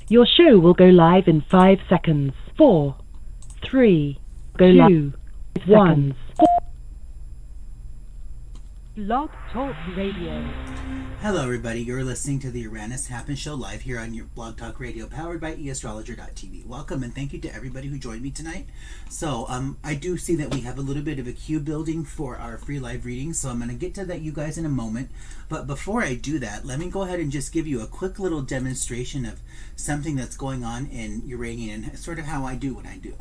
Your show will go live in 5 seconds. 4, 3, go live. 2, 1. Blog Talk Radio. Hello everybody, you're listening to the Uranus Happen Show live here on your Blog Talk Radio, powered by eastrologer.tv. Welcome and thank you to everybody who joined me tonight. So I do see that we have a little bit of a queue building for our free live reading, so I'm going to get to that you guys in a moment. But before I do that, let me go ahead and just give you a quick little demonstration of something that's going on in Uranian and sort of how I do what I do.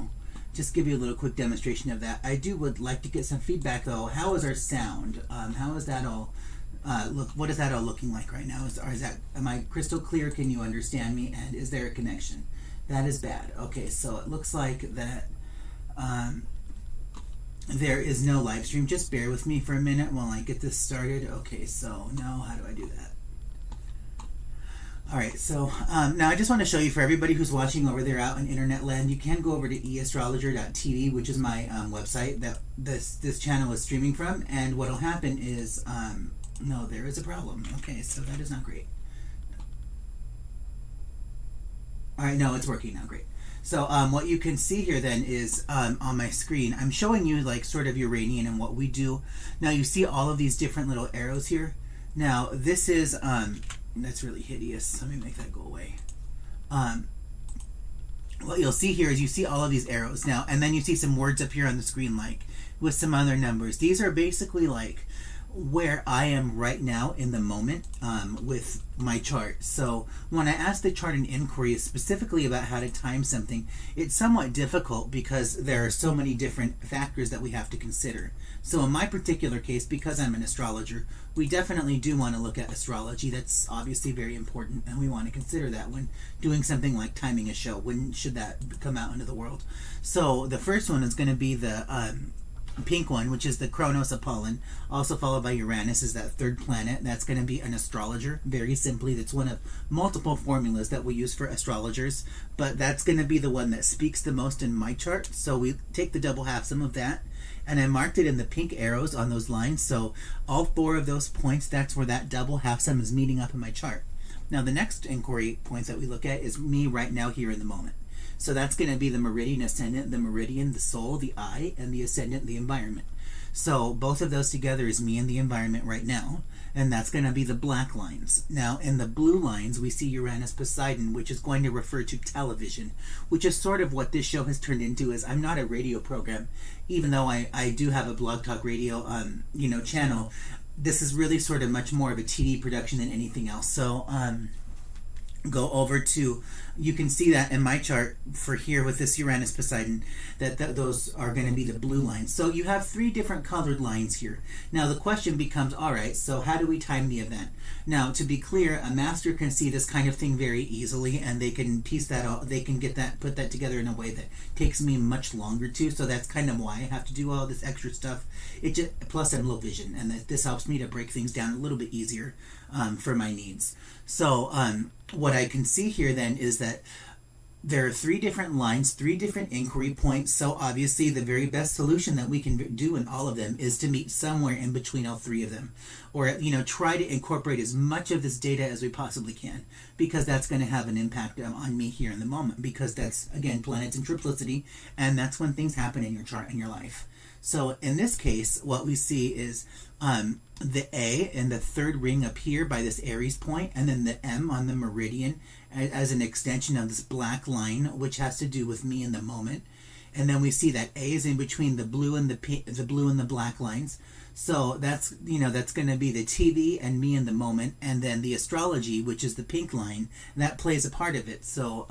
Just give you a little quick demonstration of that. I would like to get some feedback though. How is our sound? How is that all? Look, what is that all looking like right now? Am I crystal clear? Can you understand me? And is there a connection? That is bad. Okay, so it looks like that there is no live stream. Just bear with me for a minute while I get this started. Okay, so now how do I do that? All right, so now I just want to show you, for everybody who's watching over there out in internet land, you can go over to eastrologer.tv, which is my website that this channel is streaming from. And what will happen is, no, there is a problem. Okay, so that is not great. All right, no, it's working now. Great. So what you can see here then is on my screen, I'm showing you like sort of Uranian and what we do. Now you see all of these different little arrows here. Now this is that's really hideous. Let me make that go away. What you'll see here is you see all of these arrows now, and then you see some words up here on the screen, like with some other numbers. These are basically like where I am right now in the moment with my chart. So when I ask the chart an inquiry specifically about how to time something, it's somewhat difficult because there are so many different factors that we have to consider. So in my particular case, because I'm an astrologer, we definitely do want to look at astrology. That's obviously very important, and we want to consider that when doing something like timing a show. When should that come out into the world? So the first one is going to be the pink one, which is the Kronos Apollon, also followed by Uranus, is that third planet. That's going to be an astrologer. Very simply, that's one of multiple formulas that we use for astrologers, but that's going to be the one that speaks the most in my chart. So we take the double half sum of that, and I marked it in the pink arrows on those lines. So all 4 of those points, that's where that double half sum is meeting up in my chart. Now the next inquiry points that we look at is me right now here in the moment. So that's going to be the meridian ascendant, the meridian, the soul, the eye, and the ascendant, the environment. So both of those together is me and the environment right now, and that's going to be the black lines. Now in the blue lines we see Uranus Poseidon, which is going to refer to television, which is sort of what this show has turned into. Is I'm not a radio program, even though I do have a Blog Talk Radio channel. This is really sort of much more of a TV production than anything else. So go over to, you can see that in my chart for here with this Uranus Poseidon, that those are going to be the blue lines. So you have 3 different colored lines here. Now the question becomes, all right, so how do we time the event? Now to be clear, a master can see this kind of thing very easily, and they can piece that out, they can put that together in a way that takes me much longer to. So that's kind of why I have to do all this extra stuff. It just, plus I'm low vision, and this helps me to break things down a little bit easier for my needs. So what I can see here then is that there are 3 different lines, 3 different inquiry points. So obviously the very best solution that we can do in all of them is to meet somewhere in between all 3 of them, or try to incorporate as much of this data as we possibly can, because that's going to have an impact on me here in the moment, because that's, again, planets in triplicity, and that's when things happen in your chart, in your life. So in this case, what we see is the A in the 3rd ring up here by this Aries point, and then the M on the meridian as an extension of this black line, which has to do with me in the moment. And then we see that A is in between the blue and the blue and the black lines. So that's that's going to be the TV and me in the moment, and then the astrology, which is the pink line, that plays a part of it. So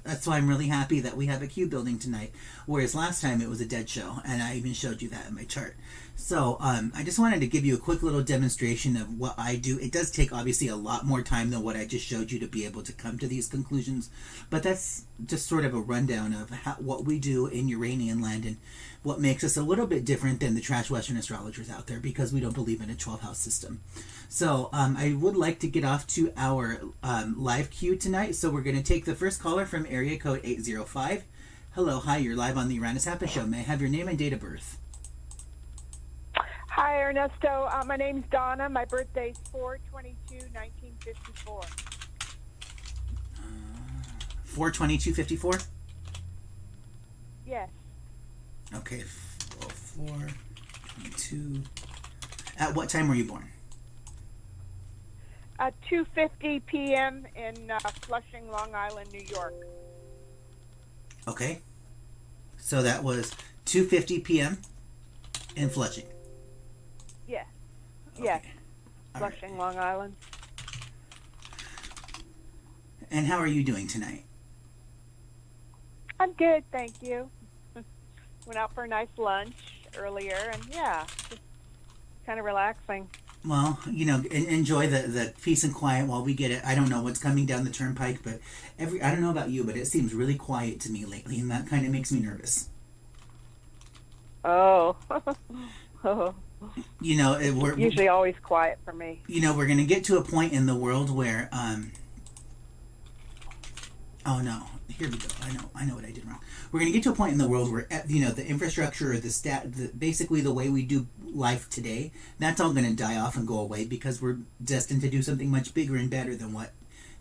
that's why I'm really happy that we have a queue building tonight, whereas last time it was a dead show, and I even showed you that in my chart. So I just wanted to give you a quick little demonstration of what I do. It does take obviously a lot more time than what I just showed you to be able to come to these conclusions, but that's just sort of a rundown of what we do in Uranian land and what makes us a little bit different than the trash Western astrologers out there, because we don't believe in a 12-house system. So I would like to get off to our live queue tonight. So we're going to take the first caller from area code 805. Hello, hi, you're live on the Uranus Happen Show. May I have your name and date of birth? Hi, Ernesto. My name's Donna. My birthday's 4/22/1954. 4/22/54? Yes. Okay, 4/22. At what time were you born? 2:50 p.m. in Flushing, Long Island, New York. Okay. So that was 2:50 p.m. in Flushing. Yes. Okay. Yes. All Flushing, right. Long Island. And how are you doing tonight? I'm good, thank you. Went out for a nice lunch earlier, and yeah, just kind of relaxing. Well, enjoy the peace and quiet while we get it. I don't know what's coming down the turnpike, but I don't know about you, but it seems really quiet to me lately, and that kind of makes me nervous. Oh. We're Usually always quiet for me. We're going to get to a point in the world where, oh no, here we go. I know what I did wrong. We're going to get to a point in the world where, the infrastructure or basically the way we do life today, that's all going to die off and go away because we're destined to do something much bigger and better than what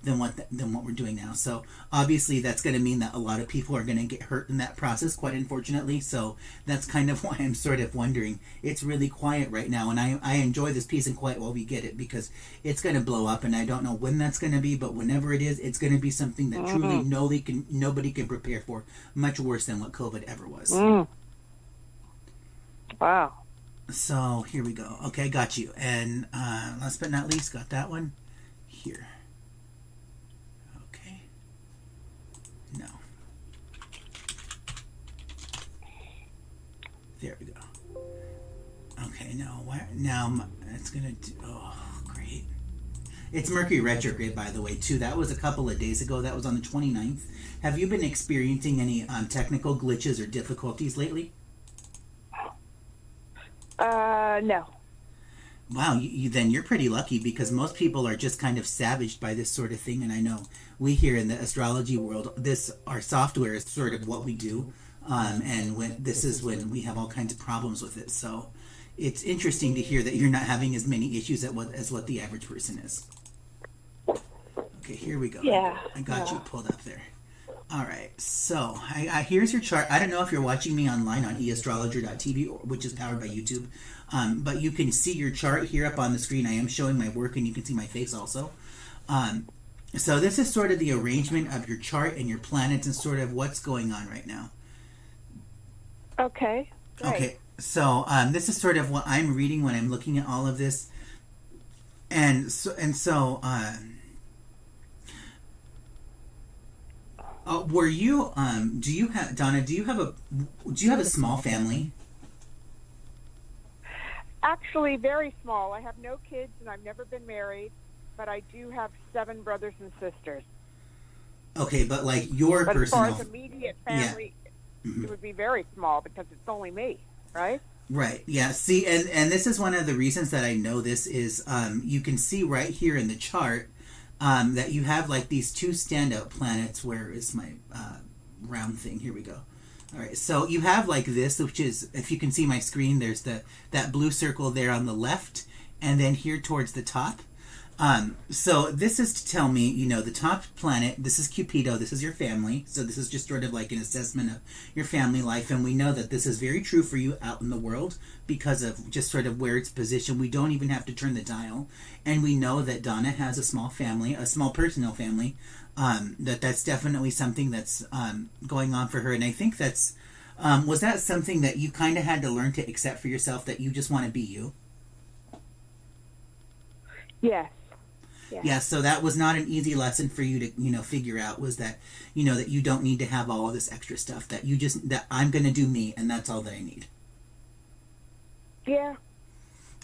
we're doing now. So obviously that's going to mean that a lot of people are going to get hurt in that process, quite unfortunately. So that's kind of why I'm sort of wondering. It's really quiet right now, and I enjoy this peace and quiet while we get it, because it's going to blow up, and I don't know when that's going to be, but whenever it is, it's going to be something that truly nobody can prepare for, much worse than what COVID ever was. Wow. So here we go. Okay, got you. And last but not least, got that one here. Okay. No. There we go. Okay, no. Now it's going to do... Oh, great. It's Mercury retrograde, by the way, too. That was a couple of days ago. That was on the 29th. Have you been experiencing any technical glitches or difficulties lately? No. Wow, then you're pretty lucky, because most people are just kind of savaged by this sort of thing. And I know we here in the astrology world, our software is sort of what we do, and this is when we have all kinds of problems with it. So it's interesting to hear that you're not having as many issues as what the average person is. Okay, here we go. Yeah. I got you pulled up there. All right, so here's your chart. I don't know if you're watching me online on eastrologer.tv, which is powered by YouTube, but you can see your chart here up on the screen. I am showing my work, and you can see my face also. So this is sort of the arrangement of your chart and your planets and sort of what's going on right now. Okay. Great. Okay, so this is sort of what I'm reading when I'm looking at all of this, and so. Were you do you have, Donna, do you have a small family? Actually, very small. I have no kids, and I've never been married, but I do have 7 brothers and sisters. Okay, but like your but personal... as far as immediate family, it would be very small because it's only me, right? Right, yeah. See, and this is one of the reasons that I know this is, you can see right here in the chart that you have like these 2 standout planets. Where is my round thing? Here we go. All right, so you have like this, which is, if you can see my screen, there's that blue circle there on the left, and then here towards the top. So this is to tell me, the top planet, this is Cupido, this is your family. So this is just sort of like an assessment of your family life. And we know that this is very true for you out in the world because of just sort of where it's positioned. We don't even have to turn the dial. And we know that Donna has a small family, a small personal family. That's definitely something that's going on for her. And I think that's, was that something that you kind of had to learn to accept for yourself, that you just want to be you? Yes. Yeah, so that was not an easy lesson for you to, figure out, was that, that you don't need to have all of this extra stuff, that I'm going to do me, and that's all that I need. Yeah.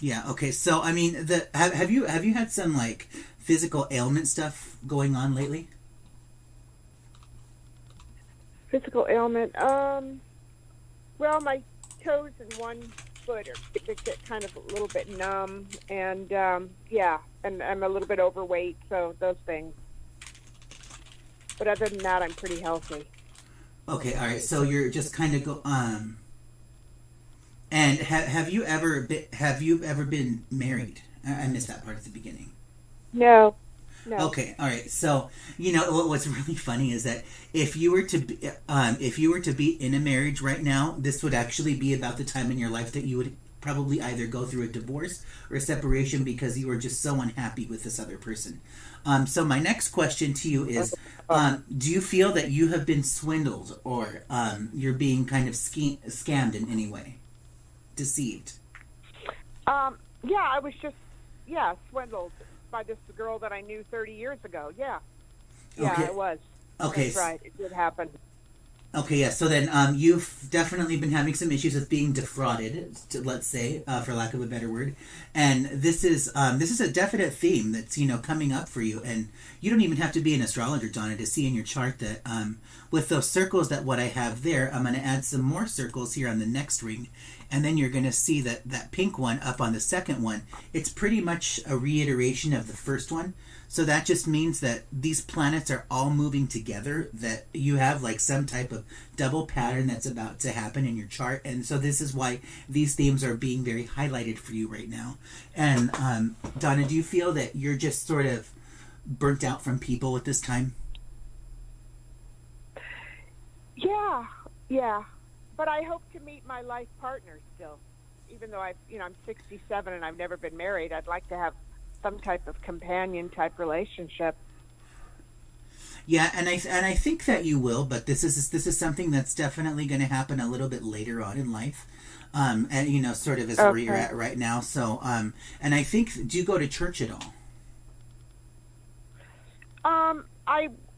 Yeah, okay. So, I mean, have you had some, like, physical ailment stuff going on lately? Physical ailment? Well, my toes and one foot get kind of a little bit numb, and and I'm a little bit overweight, so those things. But other than that, I'm pretty healthy. Okay, all right. So you're just kind of and have you ever been married? I missed that part at the beginning. No, No. Okay, all right. So what's really funny is that if you were to be in a marriage right now, this would actually be about the time in your life that you would probably either go through a divorce or a separation because you were just so unhappy with this other person. So my next question to you is, do you feel that you have been swindled or you're being kind of scammed in any way, deceived? Yeah, I was just swindled by this girl that I knew 30 years ago. Yeah, Okay. I was. Okay. That's right. It did happen. Okay, yeah. So then, you've definitely been having some issues with being defrauded, let's say, for lack of a better word. And this is a definite theme that's coming up for you. And you don't even have to be an astrologer, Donna, to see in your chart that with those circles that what I have there, I'm going to add some more circles here on the next ring, and then you're going to see that pink one up on the second one. It's pretty much a reiteration of the first one. So that just means that these planets are all moving together, that you have like some type of double pattern that's about to happen in your chart. And so this is why these themes are being very highlighted for you right now. And Donna, do you feel that you're just sort of burnt out from people at this time? Yeah. But I hope to meet my life partner still. Even though I'm 67 and I've never been married, I'd like to have some type of companion type relationship. Yeah, and I think that you will, but this is something that's definitely going to happen a little bit later on in life, and sort of as where you're at right now. So, and I think, do you go to church at all?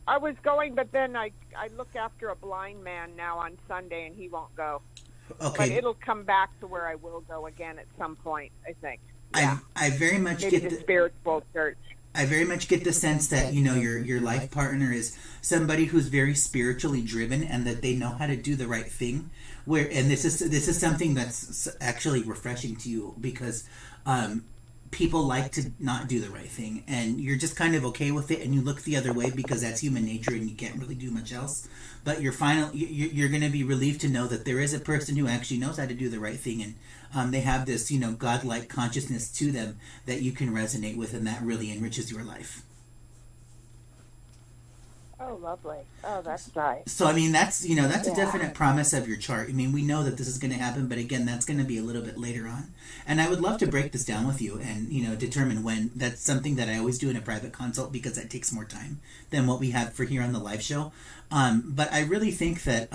I was going, but then I look after a blind man now on Sunday, and he won't go. Okay, but it'll come back to where I will go again at some point, I think. Yeah. I very much Maybe get the spiritual church. I very much get the sense that your life partner is somebody who's very spiritually driven and that they know how to do the right thing. This is something that's actually refreshing to you because people like to not do the right thing, and you're just kind of okay with it, and you look the other way because that's human nature and you can't really do much else. But you're going to be relieved to know that there is a person who actually knows how to do the right thing, and they have this godlike consciousness to them that you can resonate with, and that really enriches your life. Oh, lovely. Oh, that's nice. So, I mean, that's a definite promise of your chart. I mean, we know that this is going to happen, but again, that's going to be a little bit later on. And I would love to break this down with you and, determine when. That's something that I always do in a private consult because that takes more time than what we have for here on the live show. But I really think that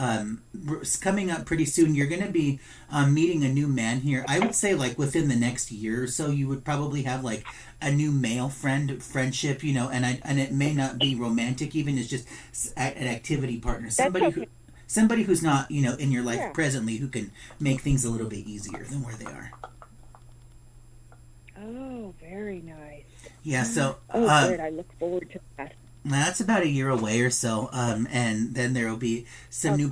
coming up pretty soon, you're going to be meeting a new man here. I would say like within the next year or so, you would probably have like a new male friendship, and it may not be romantic even. It's just an activity partner. Somebody who's not, in your life presently who can make things a little bit easier than where they are. Oh, very nice. Yeah, so... good. I look forward to that. That's about a year away or so, and then there will be some new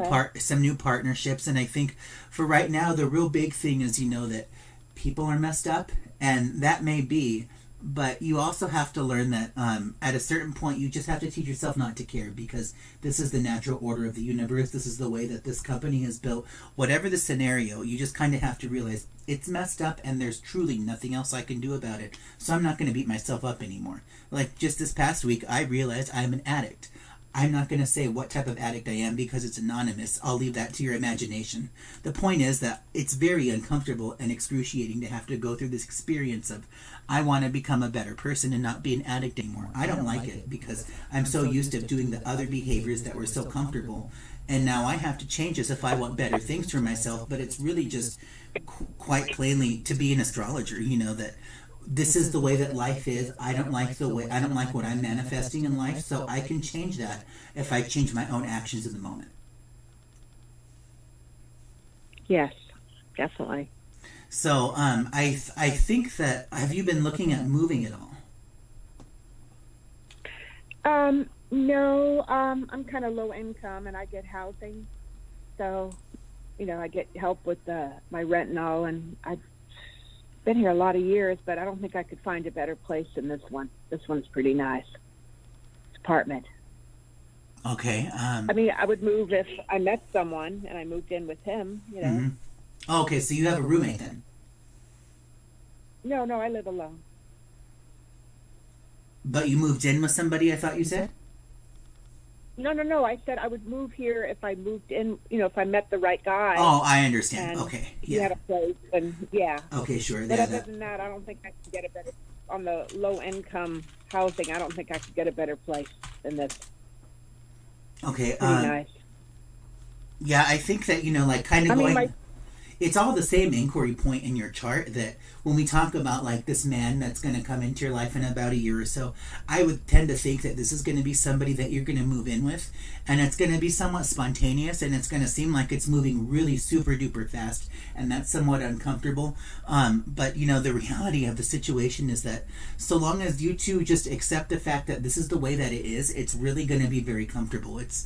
partnerships. And I think for right now, the real big thing is that people are messed up, and that may be, but you also have to learn that at a certain point, you just have to teach yourself not to care because this is the natural order of the universe. This is the way that this company is built. Whatever the scenario, you just kind of have to realize it's messed up and there's truly nothing else I can do about it. So I'm not going to beat myself up anymore. Like just this past week, I realized I'm an addict. I'm not going to say what type of addict I am because it's anonymous. I'll leave that to your imagination. The point is that it's very uncomfortable and excruciating to have to go through this experience of I want to become a better person and not be an addict anymore. I don't like it because I'm so used to doing the other behaviors that were so comfortable. And now I have to change this if I want better things for myself. But it's really just quite plainly to be an astrologer, that this is the way that life is. I don't like what I'm manifesting in life, so I can change that if I change my own actions in the moment. Yes, definitely. So I think that, have you been looking at moving at all? No, I'm kind of low income and I get housing. So, I get help with my rent and all, and I've been here a lot of years, but I don't think I could find a better place than this one. This one's pretty nice. It's apartment. Okay. I mean, I would move if I met someone and I moved in with him, Mm-hmm. Oh, okay, so you have a roommate then? No, I live alone. But you moved in with somebody, I thought you said? No. I said I would move here if I moved in, if I met the right guy. Oh, I understand. And Okay. he had a place, and yeah. Okay, sure. But other than that, I don't think I could get a better, on the low income housing, I don't think I could get a better place than this. Okay. Pretty nice. Yeah, I think that, like kind of it's all the same inquiry point in your chart, that when we talk about like this man that's going to come into your life in about a year or so, I would tend to think that this is going to be somebody that you're going to move in with, and it's going to be somewhat spontaneous, and it's going to seem like it's moving really super duper fast, and that's somewhat uncomfortable. But the reality of the situation is that so long as you two just accept the fact that this is the way that it is, it's really going to be very comfortable. It's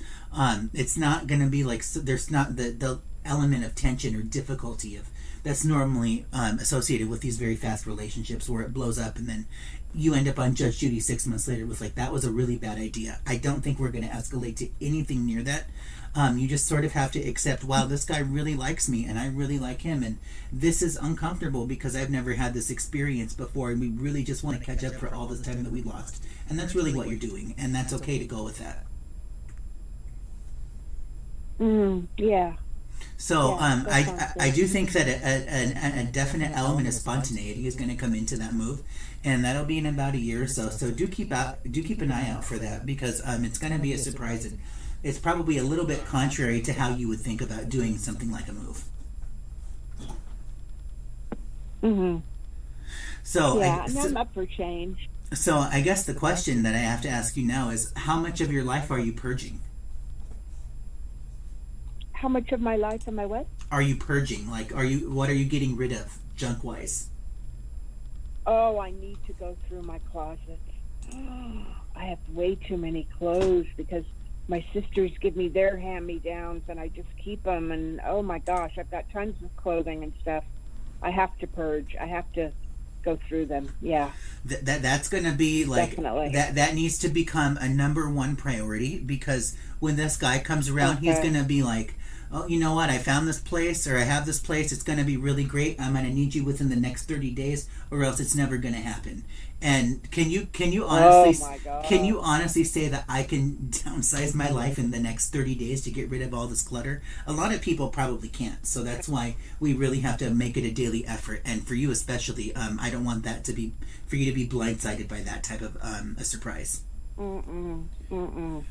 not going to be like, there's not the element of tension or difficulty that's normally associated with these very fast relationships, where it blows up and then you end up on Judge Judy 6 months later with like, that was a really bad idea. I don't think we're going to escalate to anything near that. You just sort of have to accept, wow, this guy really likes me and I really like him, and this is uncomfortable because I've never had this experience before, and we really just want to catch up for all this time that we lost. And that's really what you're doing, and that's okay to go with that. Yeah. So I do think that a definite element of spontaneity is going to come into that move, and that'll be in about a year or so. So do keep an eye out for that, because it's going to be a surprise, and it's probably a little bit contrary to how you would think about doing something like a move. So I'm up for change. So I guess the question that I have to ask you now is, how much of your life are you purging? How much of my life am I what? Are you purging? Like, what are you getting rid of, junk-wise? Oh, I need to go through my closet. I have way too many clothes because my sisters give me their hand-me-downs, and I just keep them. And oh my gosh, I've got tons of clothing and stuff. I have to purge. I have to go through them. Yeah. That's going to be like, definitely. That needs to become a number one priority, because when this guy comes around, he's going to be like, oh, you know what, I found this place, or I have this place, it's going to be really great, I'm going to need you within the next 30 days, or else it's never going to happen. And can you honestly say that I can downsize my life in the next 30 days to get rid of all this clutter? A lot of people probably can't, so that's why we really have to make it a daily effort. And for you especially, I don't want that for you to be blindsided by that type of a surprise.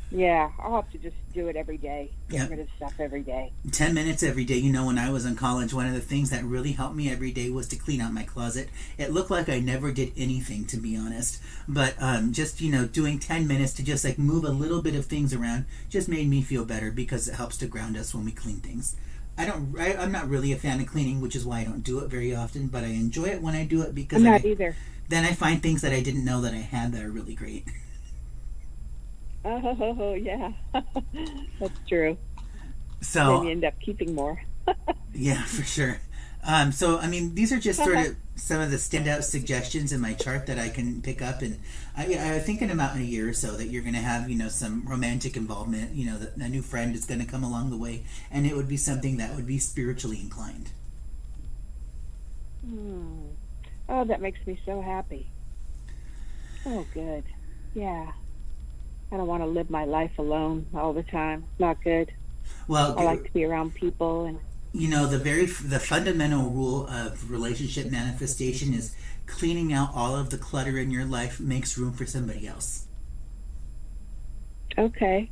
Yeah, I'll have to just do it every day. Get rid of stuff every day. 10 minutes every day. When I was in college, one of the things that really helped me every day was to clean out my closet. It looked like I never did anything, to be honest. But just, doing 10 minutes to just like move a little bit of things around just made me feel better, because it helps to ground us when we clean things. I'm not really a fan of cleaning, which is why I don't do it very often, but I enjoy it when I do it, because I'm not either. Then I find things that I didn't know that I had that are really great. Oh, yeah. That's true. So then you end up keeping more. Yeah, for sure. So, I mean, these are just sort of some of the standout suggestions in my chart that I can pick up. And I think in about a year or so that you're going to have, some romantic involvement, that a new friend is going to come along the way. And it would be something that would be spiritually inclined. Oh, that makes me so happy. Oh, good. Yeah. I don't want to live my life alone all the time. Not good. Well, I like to be around people. And the fundamental rule of relationship manifestation is cleaning out all of the clutter in your life makes room for somebody else. Okay.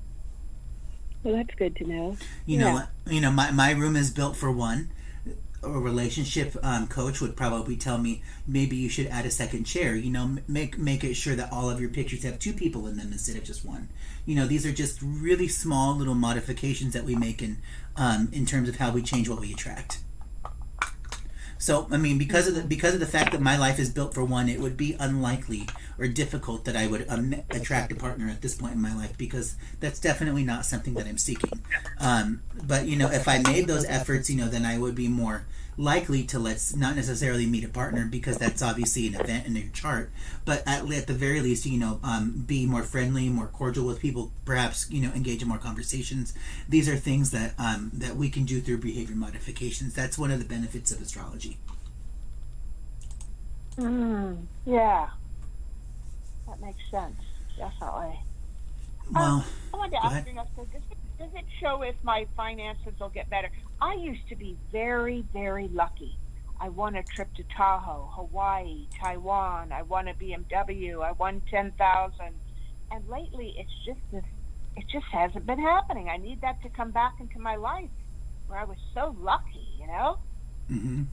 Well, that's good to know. My room is built for one. A relationship coach would probably tell me maybe you should add a second chair. Make it sure that all of your pictures have two people in them instead of just one. These are just really small little modifications that we make in terms of how we change what we attract. So, I mean, because of the fact that my life is built for one, it would be unlikely or difficult that I would attract a partner at this point in my life, because that's definitely not something that I'm seeking. But if I made those efforts, then I would be more likely to not necessarily meet a partner, because that's obviously an event in your chart, but at the very least, be more friendly, more cordial with people, perhaps, engage in more conversations. These are things that we can do through behavior modifications. That's one of the benefits of astrology. Yeah. That makes sense. Definitely. Well, I wanted to go ask ahead. you, Ernesto, does it show if my finances will get better? I used to be very, very lucky. I won a trip to Tahoe, Hawaii, Taiwan. I won a BMW. I won 10,000. And lately, it's just this. It just hasn't been happening. I need that to come back into my life, where I was so lucky. Mm-hmm.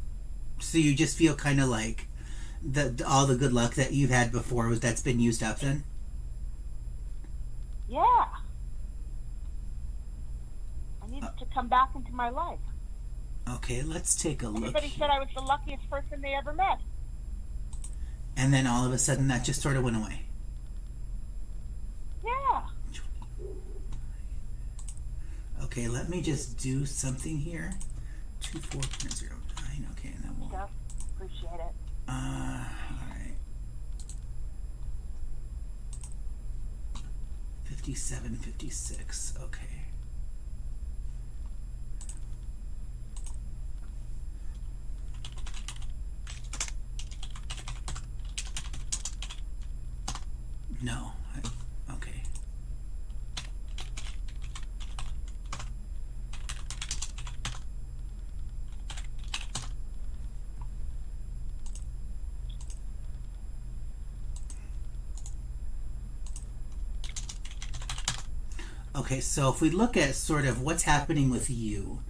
So you just feel kind of like all the good luck that you've had before that's been used up then? Yeah. I need it to come back into my life. Okay, let's take a look. Everybody said I was the luckiest person they ever met. And then all of a sudden that just sort of went away. Yeah. Okay, let me just do something here. 24.09. Okay, and then we'll. Yep. Appreciate it. All right. 57.56. Okay. No. Okay. Okay, so if we look at sort of what's happening with you,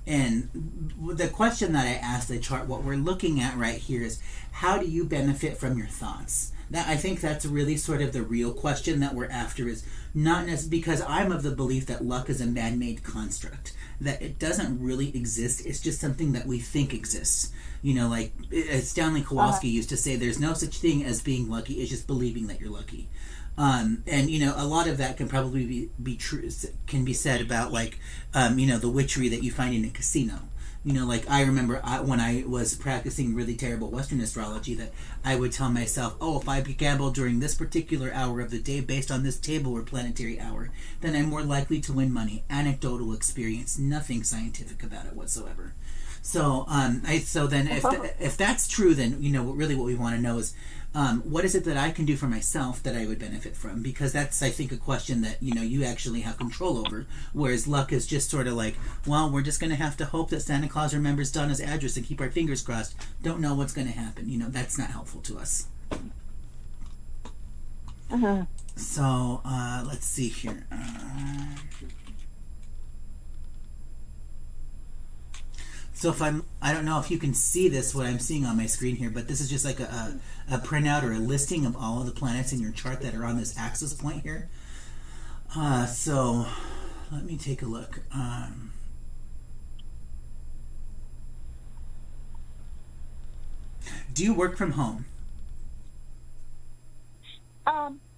and the question that I asked the chart, what we're looking at right here is how do you benefit from your thoughts? That I think that's really sort of the real question that we're after, is not necessarily, because I'm of the belief that luck is a man-made construct, that it doesn't really exist. It's just something that we think exists. Like Stanley Kowalski used to say, there's no such thing as being lucky. It's just believing that you're lucky. And a lot of that can probably be true, can be said about like the witchery that you find in a casino. Like I remember when I was practicing really terrible Western astrology, that I would tell myself, oh, if I gamble during this particular hour of the day based on this table or planetary hour, then I'm more likely to win money. Anecdotal experience, nothing scientific about it whatsoever. So then if that's true, then really what we want to know is what is it that I can do for myself that I would benefit from? Because that's, I think, a question that you actually have control over. Whereas luck is just sort of like, well, we're just going to have to hope that Santa Claus remembers Donna's address and keep our fingers crossed. Don't know what's going to happen. That's not helpful to us. So let's see here. So I don't know if you can see this, what I'm seeing on my screen here, but this is just like a printout or a listing of all of the planets in your chart that are on this axis point here. So let me take a look. Do you work from home?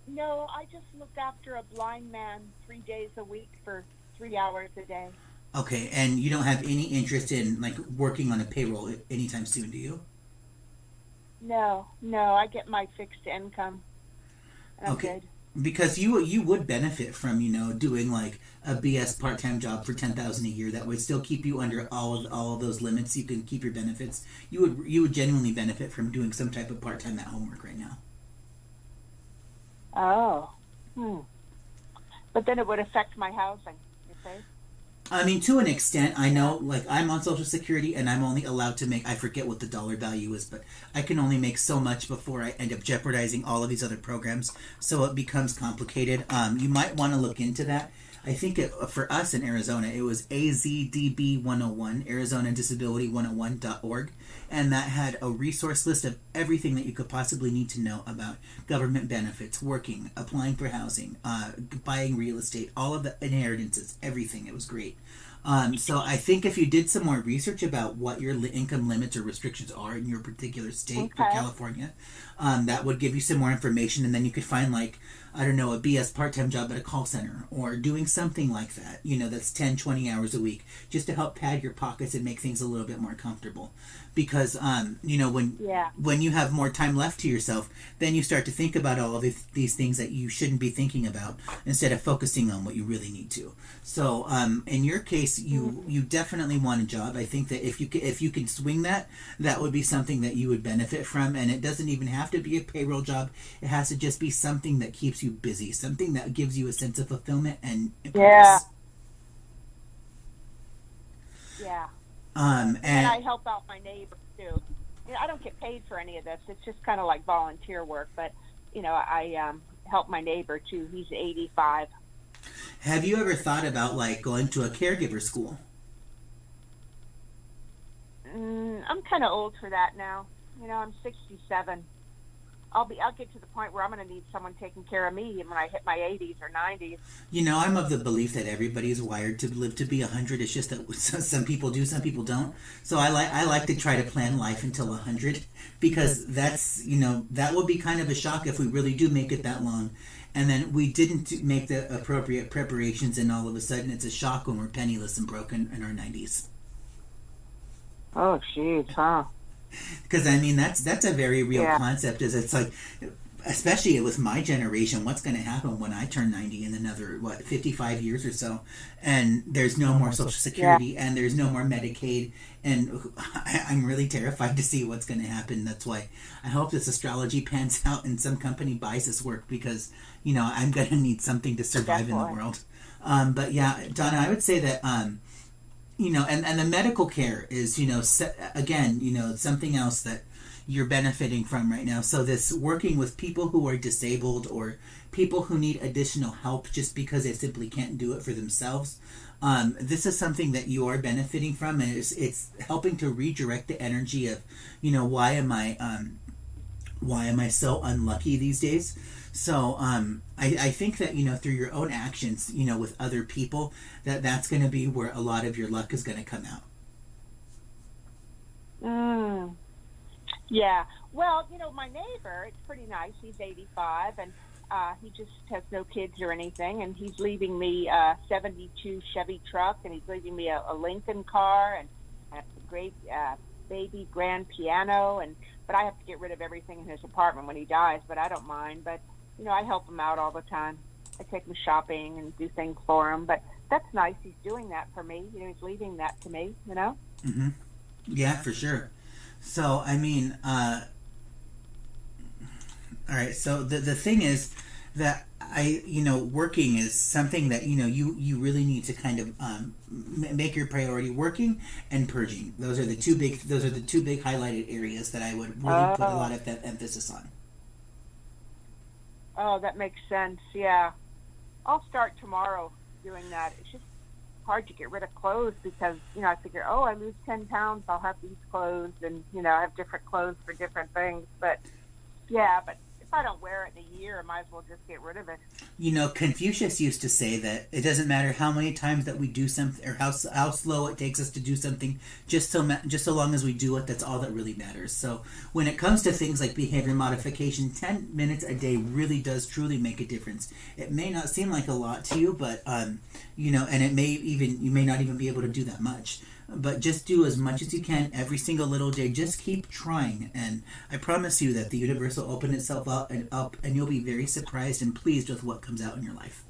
No, I just look after a blind man 3 days a week for 3 hours a day. Okay, and you don't have any interest in like working on a payroll anytime soon, do you? No, I get my fixed income. I'm Okay. good. Because you would benefit from doing like a BS part-time job for $10,000 a year that would still keep you under all of those limits. You can keep your benefits. You would genuinely benefit from doing some type of part-time at homework right now. Oh. But then it would affect my housing, you see? I mean, to an extent, I know, like, I'm on Social Security, and I'm only allowed to make, I forget what the dollar value is, but I can only make so much before I end up jeopardizing all of these other programs, so it becomes complicated. You might want to look into that. I think for us in Arizona, it was AZDB 101, Arizona Disability 101.org, and that had a resource list of everything that you could possibly need to know about government benefits, working, applying for housing, buying real estate, all of the inheritances, everything. It was great. So I think if you did some more research about what your income limits or restrictions are in your particular state, for California, that would give you some more information, and then you could find like I don't know, a BS part-time job at a call center, or doing something like that, that's 10, 20 hours a week, just to help pad your pockets and make things a little bit more comfortable. Because, when you have more time left to yourself, then you start to think about all of these things that you shouldn't be thinking about, instead of focusing on what you really need to. So, in your case, you definitely want a job. I think that if you can swing that would be something that you would benefit from. And it doesn't even have to be a payroll job. It has to just be something that keeps you busy, something that gives you a sense of fulfillment and purpose. Yeah. And I help out my neighbor too. I don't get paid for any of this. It's just kind of like volunteer work. But I help my neighbor too. He's 85. Have you ever thought about going to a caregiver school? I'm kind of old for that now. I'm 67. I'll get to the point where I'm going to need someone taking care of me when I hit my 80s or 90s. I'm of the belief that everybody is wired to live to be 100. It's just that some people do, some people don't. So I like to try to plan life until 100, because that's, that would be kind of a shock if we really do make it that long. And then we didn't make the appropriate preparations, and all of a sudden it's a shock when we're penniless and broken in our 90s. Oh, jeez, huh? Because that's a very real concept. Is it's like, especially with my generation, what's going to happen when I turn 90 in another 55 years or so, and there's no more Social Security and there's no more Medicaid, and I'm really terrified to see what's going to happen. That's why I hope this astrology pans out and some company buys this work, because I'm going to need something to survive in the world. But yeah, Donna, I would say that. And the medical care is, again, something else that you're benefiting from right now. So this working with people who are disabled, or people who need additional help just because they simply can't do it for themselves. This is something that you are benefiting from, and it's helping to redirect the energy of, why am I so unlucky these days? So I think that, through your own actions, with other people, that's going to be where a lot of your luck is going to come out. Yeah. Well, my neighbor, it's pretty nice. He's 85, and he just has no kids or anything, and he's leaving me a 72 Chevy truck, and he's leaving me a Lincoln car, and a great baby grand piano, but I have to get rid of everything in his apartment when he dies, but I don't mind. But I help him out all the time. I take him shopping and do things for him. But that's nice. He's doing that for me. He's leaving that to me, Mm-hmm. Yeah, for sure. So, all right. So the thing is that working is something that, you really need to kind of make your priority. Working and purging. Those are the two big highlighted areas that I would really put a lot of that emphasis on. Oh, that makes sense. Yeah. I'll start tomorrow doing that. It's just hard to get rid of clothes because, I figure, I lose 10 pounds, I'll have these clothes, and, I have different clothes for different things. But, yeah, if I don't wear it in a year, I might as well just get rid of it. Confucius used to say that it doesn't matter how many times that we do something, or how slow it takes us to do something, just so long as we do it, that's all that really matters. So when it comes to things like behavior modification, 10 minutes a day really does truly make a difference. It may not seem like a lot to you, but and you may not even be able to do that much. But just do as much as you can every single little day. Just keep trying, and I promise you that the universe will open itself up, and you'll be very surprised and pleased with what comes out in your life.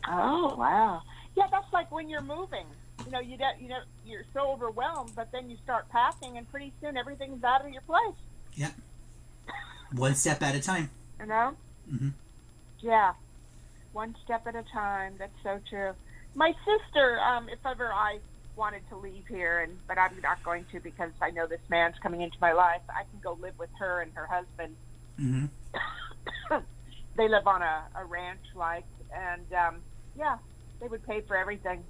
Oh, wow. Yeah, that's like when you're moving. You're so overwhelmed, but then you start packing, and pretty soon everything's out of your place. Yeah. One step at a time. Mm-hmm. Yeah. One step at a time. That's so true. My sister, if ever I wanted to leave here, but I'm not going to because I know this man's coming into my life, I can go live with her and her husband. Mm-hmm. They live on a ranch, and they would pay for everything.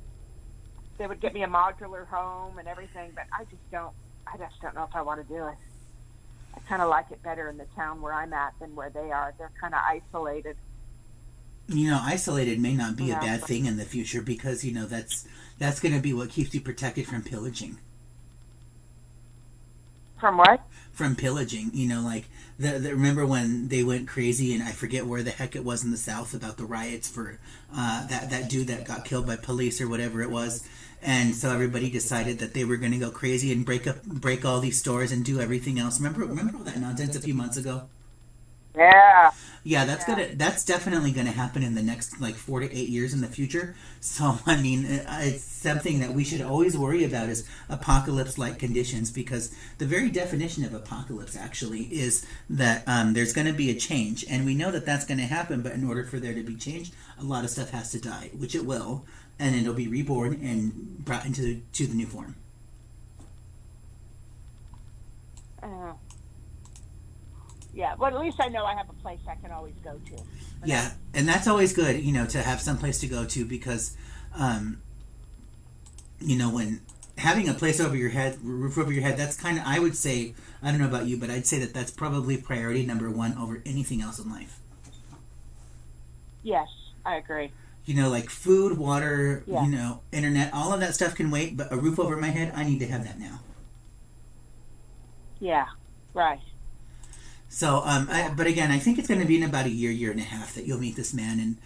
They would get me a modular home and everything, but I just don't know if I want to do it. I kind of like it better in the town where I'm at than where they are. They're kind of isolated. Isolated may not be a bad thing in the future, because that's going to be what keeps you protected from pillaging. From what? from pillaging. You know, like remember when they went crazy, and I forget where the heck it was in the South about the riots for that dude that got killed by police or whatever it was. And so everybody decided that they were going to go crazy and break all these stores and do everything else. Remember all that nonsense a few months ago? Yeah. Yeah, that's definitely gonna happen in the next like 4 to 8 years in the future. So I mean, it's something that we should always worry about is apocalypse-like conditions, because the very definition of apocalypse actually is that there's going to be a change, and we know that that's going to happen. But in order for there to be change, a lot of stuff has to die, which it will, and it'll be reborn and brought into the new form. Yeah, well, at least I know I have a place I can always go to. Yeah, and that's always good, you know, to have some place to go to, because, you know, when having a place over your head, roof over your head, that's kind of, I would say, I don't know about you, but I'd say that that's probably priority number one over anything else in life. Yes, I agree. You know, like food, water, Yeah. you know, internet, all of that stuff can wait, but a roof over my head, I need to have that now. Yeah, right. So, but again, I think it's going to be in about a year and a half that you'll meet this man, and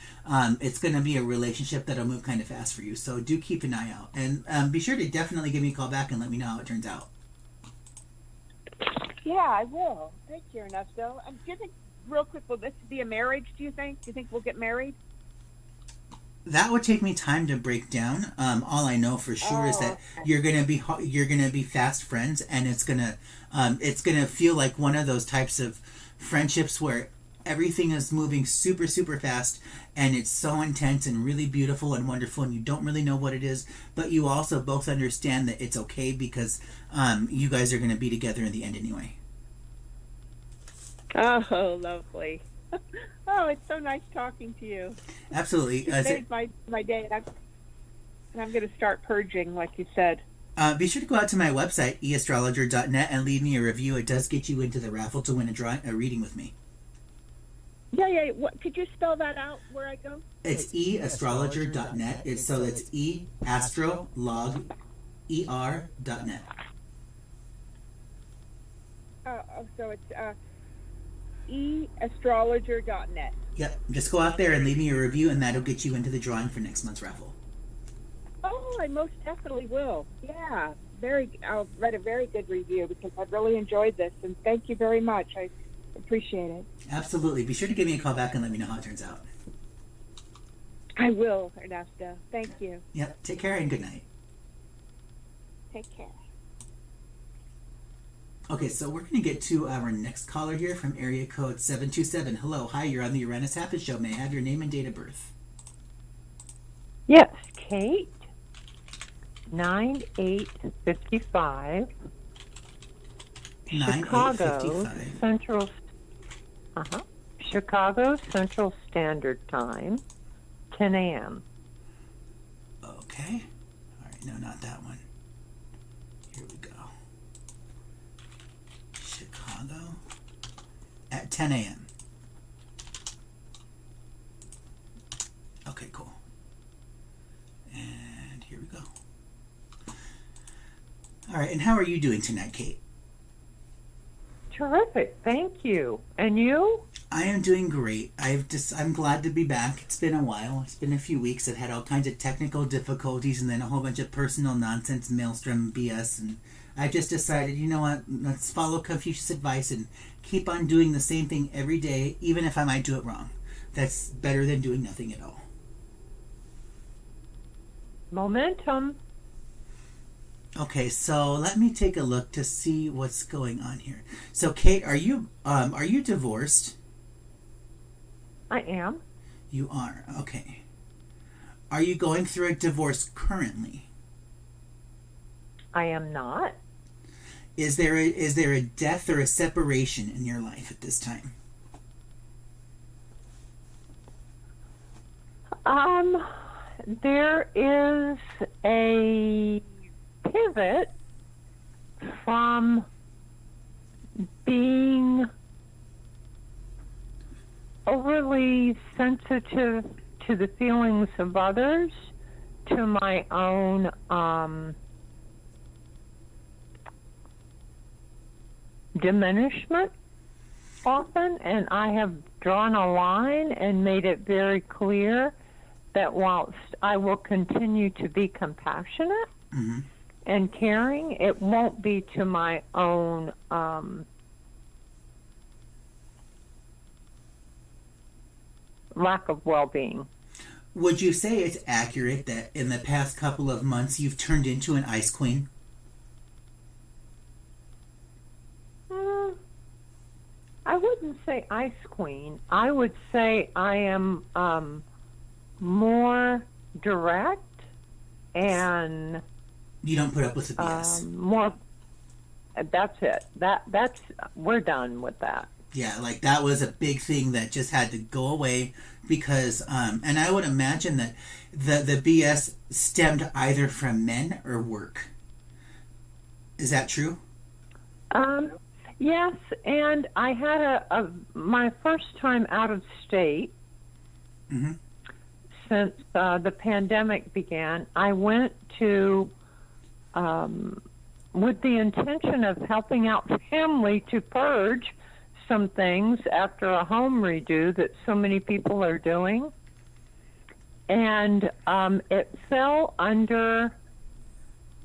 it's going to be a relationship that'll move kind of fast for you. So do keep an eye out, and be sure to definitely give me a call back and let me know how it turns out. Yeah, I will. Thank you, Ernesto. Do you think, real quick, will this be a marriage, do you think? Do you think we'll get married? That would take me time to break down. All I know for sure is that you're gonna be fast friends, and it's gonna feel like one of those types of friendships where everything is moving super, super fast, and it's so intense and really beautiful and wonderful, and you don't really know what it is, but you also both understand that it's okay, because you guys are gonna be together in the end anyway. Oh, lovely. Oh, it's so nice talking to you. Absolutely. You made my day, and I'm going to start purging, like you said. Be sure to go out to my website, eastrologer.net, and leave me a review. It does get you into the raffle to win a reading with me. Yeah. What, could you spell that out where I go? It's eastrologer.net. It's eastrologer.net. So it's eastrologer.net. Yep. Just go out there and leave me a review, and that'll get you into the drawing for next month's raffle. Oh, I most definitely will. Yeah, I'll write a very good review, because I've really enjoyed this, and thank you very much. I appreciate it. Absolutely. Be sure to give me a call back and let me know how it turns out. I will, Ernesto. Thank you. Yep. Take care and good night. Take care. Okay, so we're going to get to our next caller here from area code 727. Hello, hi, you're on the Uranus Happy Show. May I have your name and date of birth? Yes, Kate, 9855, Chicago 9855. Chicago Central Standard Time, 10 a.m. Okay. All right, no, not that one. Here we go. Chicago at 10 a.m. Okay, cool. And here we go. All right, and how are you doing tonight, Kate? Terrific, thank you. And you? I am doing great. I'm glad to be back. It's been a while. It's been a few weeks. I've had all kinds of technical difficulties and then a whole bunch of personal nonsense, maelstrom BS, and I just decided, you know what, let's follow Confucius' advice and keep on doing the same thing every day, even if I might do it wrong. That's better than doing nothing at all. Momentum. Okay, so let me take a look to see what's going on here. So, Kate, are you divorced? I am. You are. Okay. Are you going through a divorce currently? I am not. Is there a death or a separation in your life at this time? There is a pivot from being overly sensitive to the feelings of others to my diminishment often, and I have drawn a line and made it very clear that whilst I will continue to be compassionate and caring, it won't be to my own lack of well-being. Would you say it's accurate that in the past couple of months you've turned into an ice queen? I wouldn't say ice queen. I would say I am more direct and you don't put up with the BS. More. That's it. That's we're done with that. Yeah, like that was a big thing that just had to go away because, and I would imagine that the BS stemmed either from men or work. Is that true? Yes, and I had my first time out of state since the pandemic began. I went to, with the intention of helping out family to purge some things after a home redo that so many people are doing. And it fell under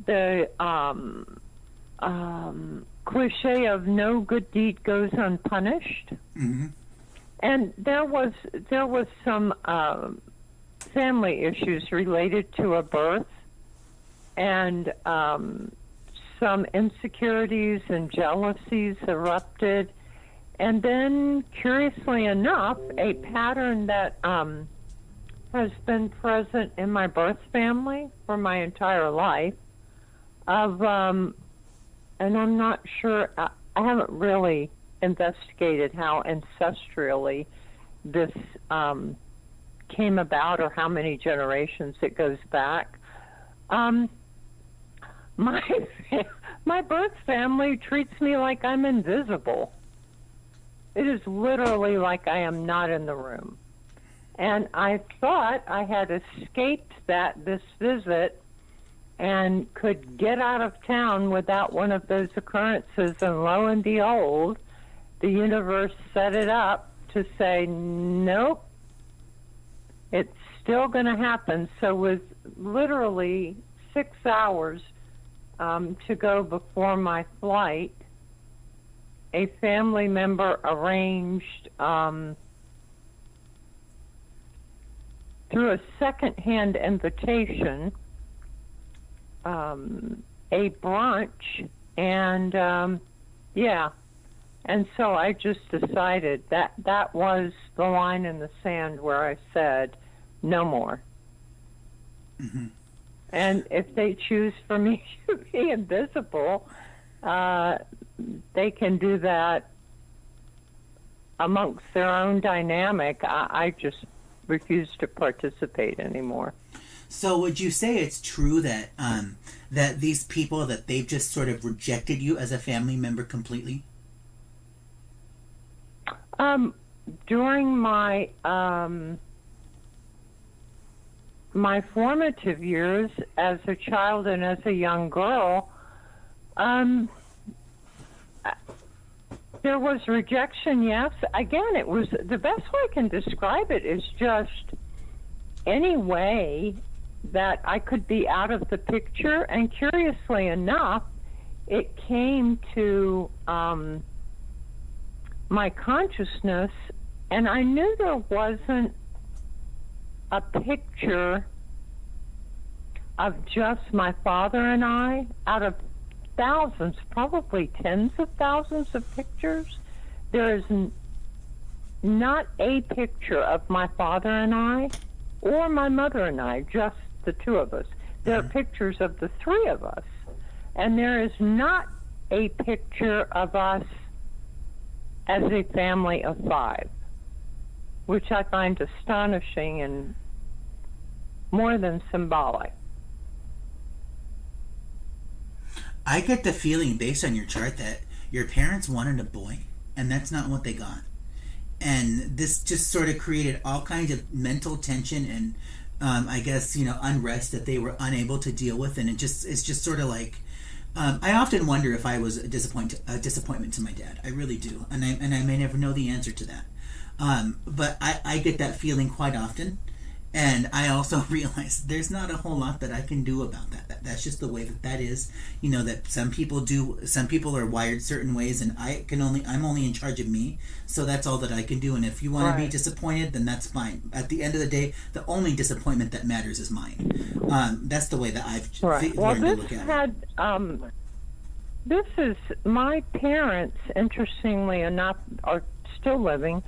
the cliche of no good deed goes unpunished. And there was some family issues related to a birth and some insecurities and jealousies erupted. And then, curiously enough, a pattern that has been present in my birth family for my entire life of, and I'm not sure, I haven't really investigated how ancestrally this came about or how many generations it goes back. My birth family treats me like I'm invisible. It is literally like I am not in the room. And I thought I had escaped this visit and could get out of town without one of those occurrences. And lo and behold, the universe set it up to say, nope, it's still going to happen. So with literally 6 hours to go before my flight, a family member arranged through a second-hand invitation a brunch, and and so I just decided that was the line in the sand where I said no more. And if they choose for me to be invisible, they can do that amongst their own dynamic. I just refuse to participate anymore. So would you say it's true that that these people, that they've just sort of rejected you as a family member completely? During my my formative years as a child and as a young girl, there was rejection, yes. Again, it was, the best way I can describe it is just any way that I could be out of the picture. And curiously enough, it came to my consciousness, and I knew there wasn't a picture of just my father and I out of thousands, probably tens of thousands of pictures. There is not a picture of my father and I or my mother and I, just the two of us. There are pictures of the three of us, and there is not a picture of us as a family of five, which I find astonishing and more than symbolic. I get the feeling, based on your chart, that your parents wanted a boy, and that's not what they got. And this just sort of created all kinds of mental tension and, I guess, unrest that they were unable to deal with. And it's just sort of like, I often wonder if I was a disappointment to my dad. I really do, and I may never know the answer to that. But I get that feeling quite often, and I also realize there's not a whole lot that I can do about that. That's just the way that is. You know, that some people are wired certain ways, and I'm only in charge of me, so that's all that I can do. And if you want to be disappointed, then that's fine. At the end of the day, the only disappointment that matters is mine. That's the way that I've learned to look at it. This is my parents, interestingly enough, are still living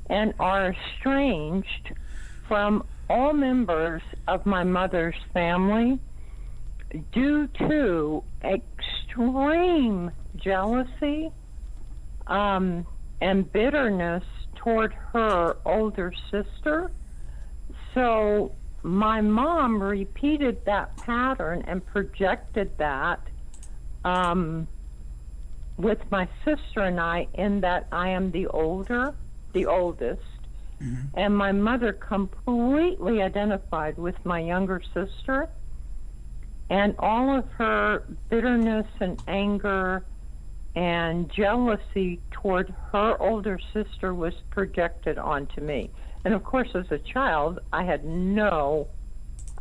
and are estranged from all members of my mother's family due to extreme jealousy and bitterness toward her older sister. So my mom repeated that pattern and projected that with my sister and I, in that I am the oldest, mm-hmm. and my mother completely identified with my younger sister, and all of her bitterness and anger and jealousy toward her older sister was projected onto me. And of course, as a child, I had no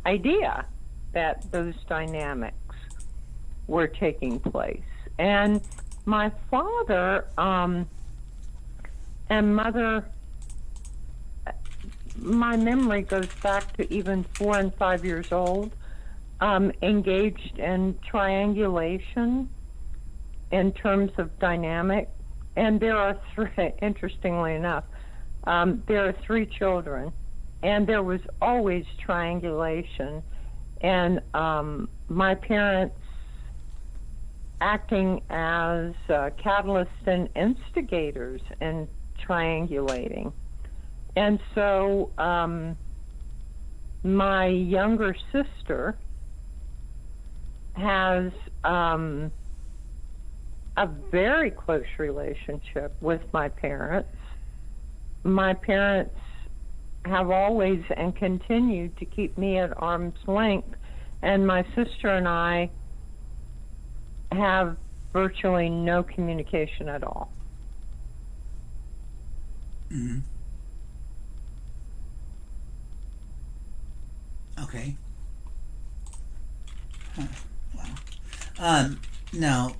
idea that those dynamics were taking place. And my father and mother, my memory goes back to even 4 and 5 years old, engaged in triangulation in terms of dynamic. And there are interestingly enough, there are 3 children, and there was always triangulation. And my parents acting as catalysts and instigators in triangulating. And so my younger sister has a very close relationship with my parents. My parents have always and continue to keep me at arm's length, and my sister and I have virtually no communication at all. Mm-hmm. Okay. Huh. Wow. Now,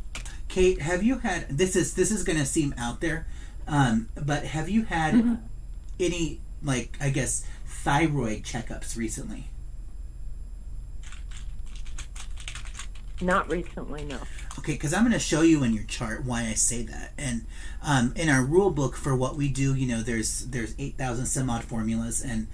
Kate, have you had, this is going to seem out there, but have you had mm-hmm. any, like, I guess, thyroid checkups recently? Not recently, no. Okay, because I'm going to show you in your chart why I say that. And in our rule book for what we do, you know, there's 8,000 some odd formulas, and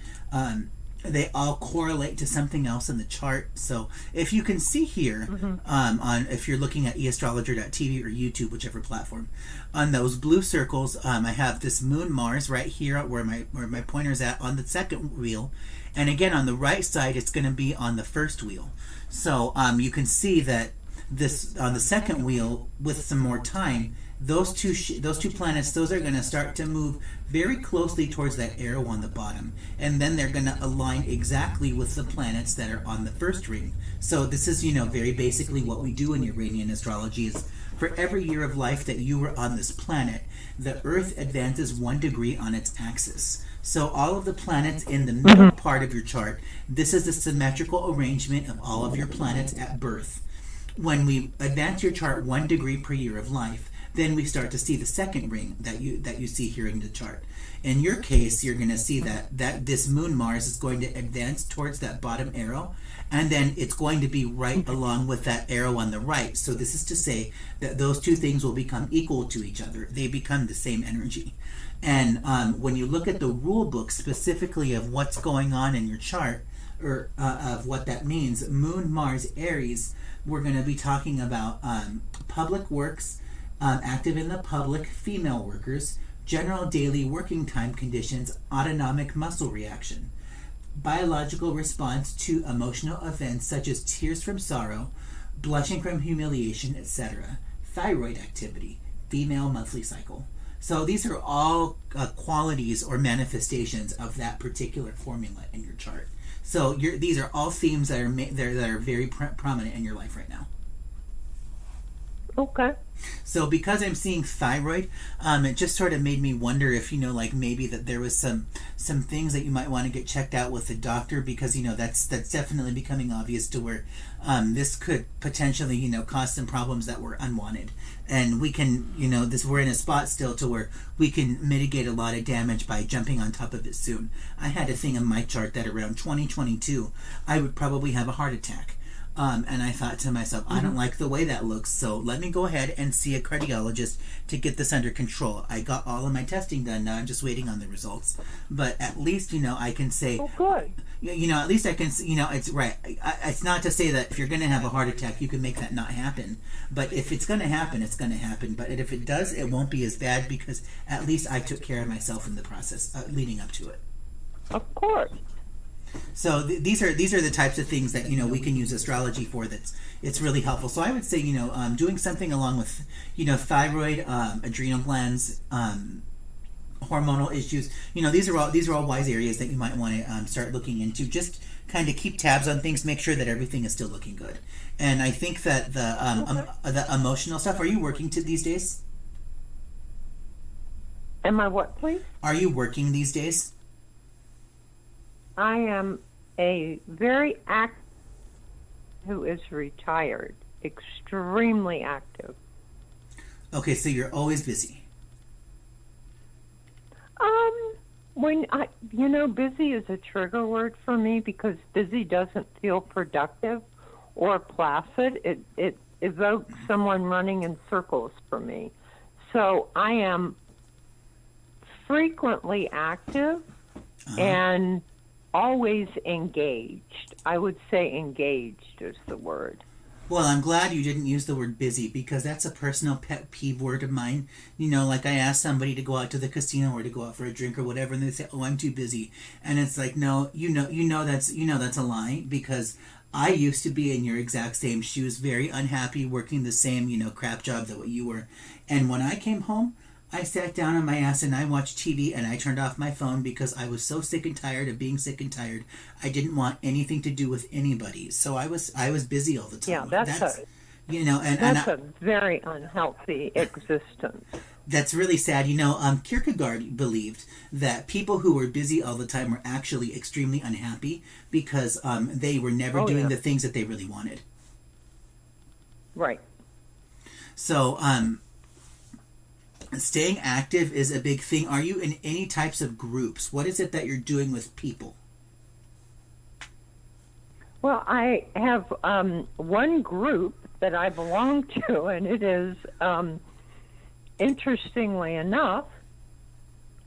they all correlate to something else in the chart. So if you can see here, mm-hmm. If you're looking at eastrologer.tv or YouTube, whichever platform, on those blue circles, I have this moon Mars right here where my pointer's at on the second wheel. And again, on the right side, it's going to be on the first wheel. So you can see that this on the second wheel, with some more time, those two planets, those are going to start to move very closely towards that arrow on the bottom, and then they're going to align exactly with the planets that are on the first ring. So this is, you know, very basically what we do in Uranian astrology is for every year of life that you were on this planet, the Earth advances 1 degree on its axis. So all of the planets in the middle part of your chart, this is the symmetrical arrangement of all of your planets at birth. When we advance your chart 1 degree per year of life, then we start to see the second ring that you see here in the chart. In your case, you're going to see that this moon Mars is going to advance towards that bottom arrow, and then it's going to be right along with that arrow on the right. So this is to say that those two things will become equal to each other. They become the same energy. And when you look at the rule book specifically of what's going on in your chart, or of what that means, Moon, Mars, Aries, we're going to be talking about public works, active in the public, female workers, general daily working time conditions, autonomic muscle reaction, biological response to emotional events such as tears from sorrow, blushing from humiliation, etc., thyroid activity, female monthly cycle. So these are all qualities or manifestations of that particular formula in your chart. So these are all themes that are very prominent in your life right now. Okay. So because I'm seeing thyroid, it just sort of made me wonder if, like maybe that there was some things that you might want to get checked out with the doctor, because, that's definitely becoming obvious to where this could potentially, cause some problems that were unwanted. And we can, we're in a spot still to where we can mitigate a lot of damage by jumping on top of it soon. I had a thing in my chart that around 2022, I would probably have a heart attack. And I thought to myself, I don't like the way that looks, so let me go ahead and see a cardiologist to get this under control. I got all of my testing done. Now I'm just waiting on the results. But at least, I can say... Oh, good. At least I can, it's right. It's not to say that if you're going to have a heart attack, you can make that not happen. But if it's going to happen, it's going to happen. But if it does, it won't be as bad, because at least I took care of myself in the process leading up to it. Of course. So these are the types of things that we can use astrology for. It's really helpful. So I would say doing something along with thyroid, adrenal glands, hormonal issues. These are all wise areas that you might want to start looking into. Just kind of keep tabs on things, make sure that everything is still looking good. And I think that the emotional stuff. Are you working these days? Am I what, please? Are you working these days? I am a very active who is retired, extremely active. Okay, so you're always busy. Busy is a trigger word for me, because busy doesn't feel productive or placid. It evokes someone running in circles for me. So I am frequently active and always engaged. I would say engaged is the word. Well, I'm glad you didn't use the word busy, because that's a personal pet peeve word of mine. Like I asked somebody to go out to the casino or to go out for a drink or whatever, and they say, "Oh, I'm too busy." And it's like, no, that's a lie, because I used to be in your exact same shoes, very unhappy, working the same, crap job that what you were. And when I came home, I sat down on my ass and I watched TV and I turned off my phone, because I was so sick and tired of being sick and tired. I didn't want anything to do with anybody. So I was busy all the time. Yeah, that's a very unhealthy existence. That's really sad. Kierkegaard believed that people who were busy all the time were actually extremely unhappy, because they were never doing the things that they really wanted. Right. So, staying active is a big thing. Are you in any types of groups? What is it that you're doing with people? Well, I have one group that I belong to, and it is, interestingly enough,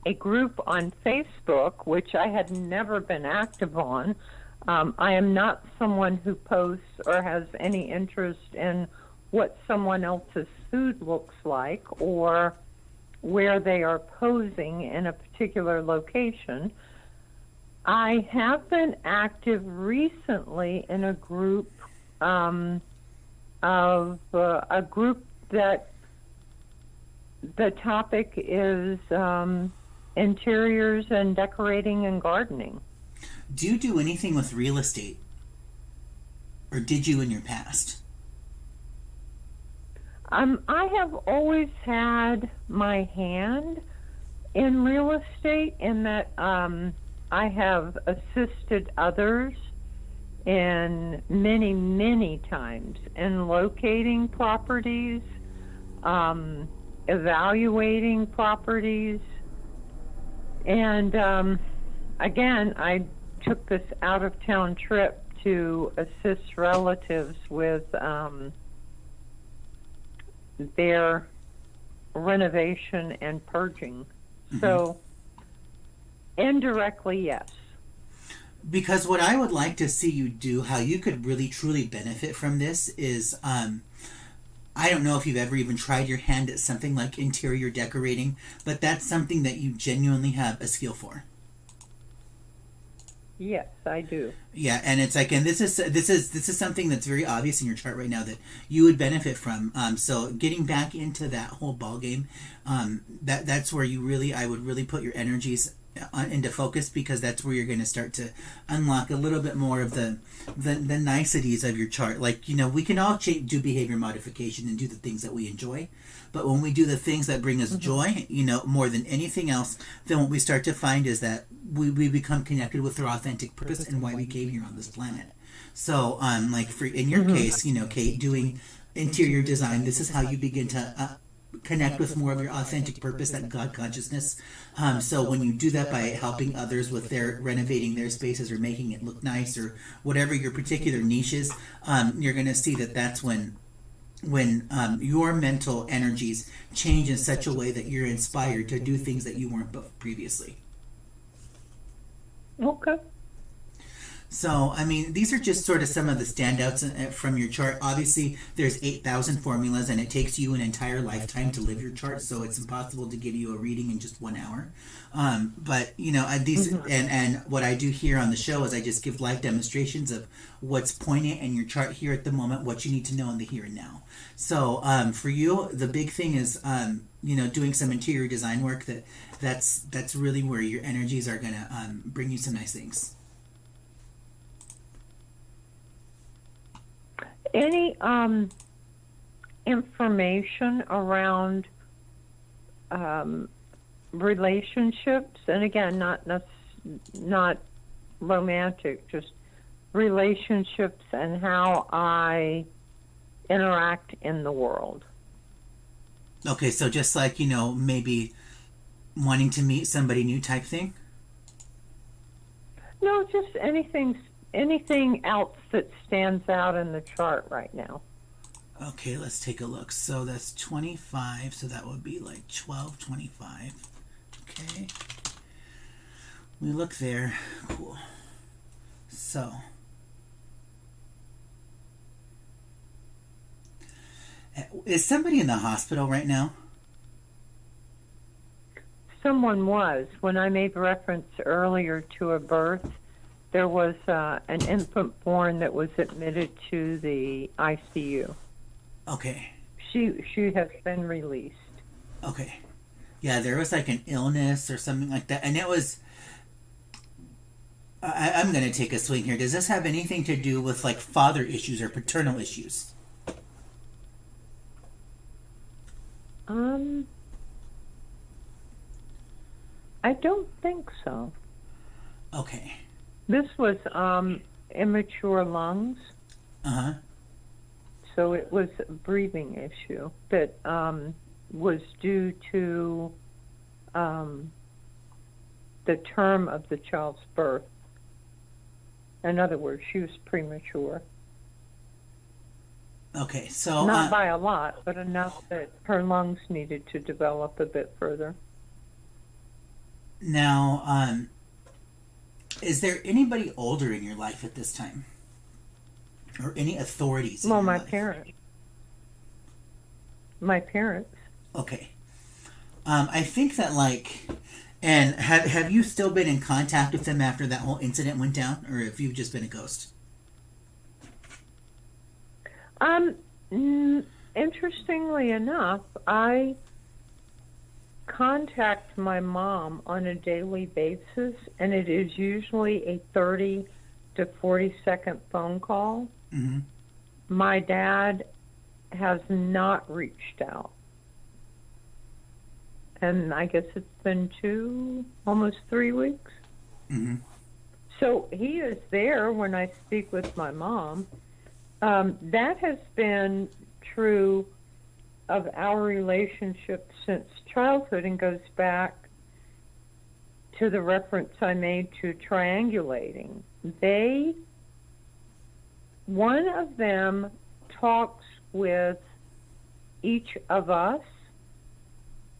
a group on Facebook, which I had never been active on. I am not someone who posts or has any interest in what someone else's food looks like or where they are posing in a particular location. I have been active recently in a group that the topic is interiors and decorating and gardening. Do you do anything with real estate? Or did you in your past? I have always had my hand in real estate, in that I have assisted others in many, many times in locating properties, evaluating properties, and again, I took this out-of-town trip to assist relatives with their renovation and purging. Mm-hmm. So, indirectly, yes. Because what I would like to see you do, how you could really truly benefit from this is, I don't know if you've ever even tried your hand at something like interior decorating, but that's something that you genuinely have a skill for. Yes, I do. Yeah, and it's like, and this is something that's very obvious in your chart right now that you would benefit from. So getting back into that whole ball game, that's where I would really put your energies into focus, because that's where you're going to start to unlock a little bit more of the niceties of your chart. Like, we can all do behavior modification and do the things that we enjoy, but when we do the things that bring us joy, more than anything else, then what we start to find is that we become connected with our authentic purpose and why we came here on this planet. So like in your case, Kate, doing interior design, this is how you begin to connect with more of your authentic purpose, that God consciousness. So when you do that by helping others with their renovating their spaces or making it look nice or whatever your particular niche is, you're going to see that that's when your mental energies change in such a way that you're inspired to do things that you weren't previously. Okay. So, these are just sort of some of the standouts from your chart. Obviously, there's 8,000 formulas, and it takes you an entire lifetime to live your chart, so it's impossible to give you a reading in just 1 hour. But, these and what I do here on the show is I just give live demonstrations of what's poignant in your chart here at the moment, what you need to know in the here and now. So, for you, the big thing is, doing some interior design work. That's really where your energies are going to bring you some nice things. Any information around relationships, and again, not romantic, just relationships and how I interact in the world? Okay, so just like, maybe wanting to meet somebody new type thing? No, just anything else that stands out in the chart right now. Okay, let's take a look. So that's 25, so that would be like 12, 25. Okay. We look there. Cool. So. Is somebody in the hospital right now? Someone was. When I made reference earlier to a birth, there was an infant born that was admitted to the ICU. Okay. She has been released. Okay. Yeah, there was like an illness or something like that. And it was... I'm going to take a swing here. Does this have anything to do with like father issues or paternal issues? I don't think so. Okay. This was immature lungs. Uh-huh. So it was a breathing issue that was due to the term of the child's birth. In other words, she was premature. Okay, so... Not by a lot, but enough that her lungs needed to develop a bit further. Now, is there anybody older in your life at this time? Or any authorities in your my life? parents. My parents. Okay. I think that, like... And have you still been in contact with them after that whole incident went down? Or have you just been a ghost? Interestingly enough, I contact my mom on a daily basis, and it is usually a 30 to 40 second phone call. Mm-hmm. My dad has not reached out. And I guess it's been almost 3 weeks. Mm-hmm. So he is there when I speak with my mom. That has been true of our relationship since childhood and goes back to the reference I made to triangulating. One of them talks with each of us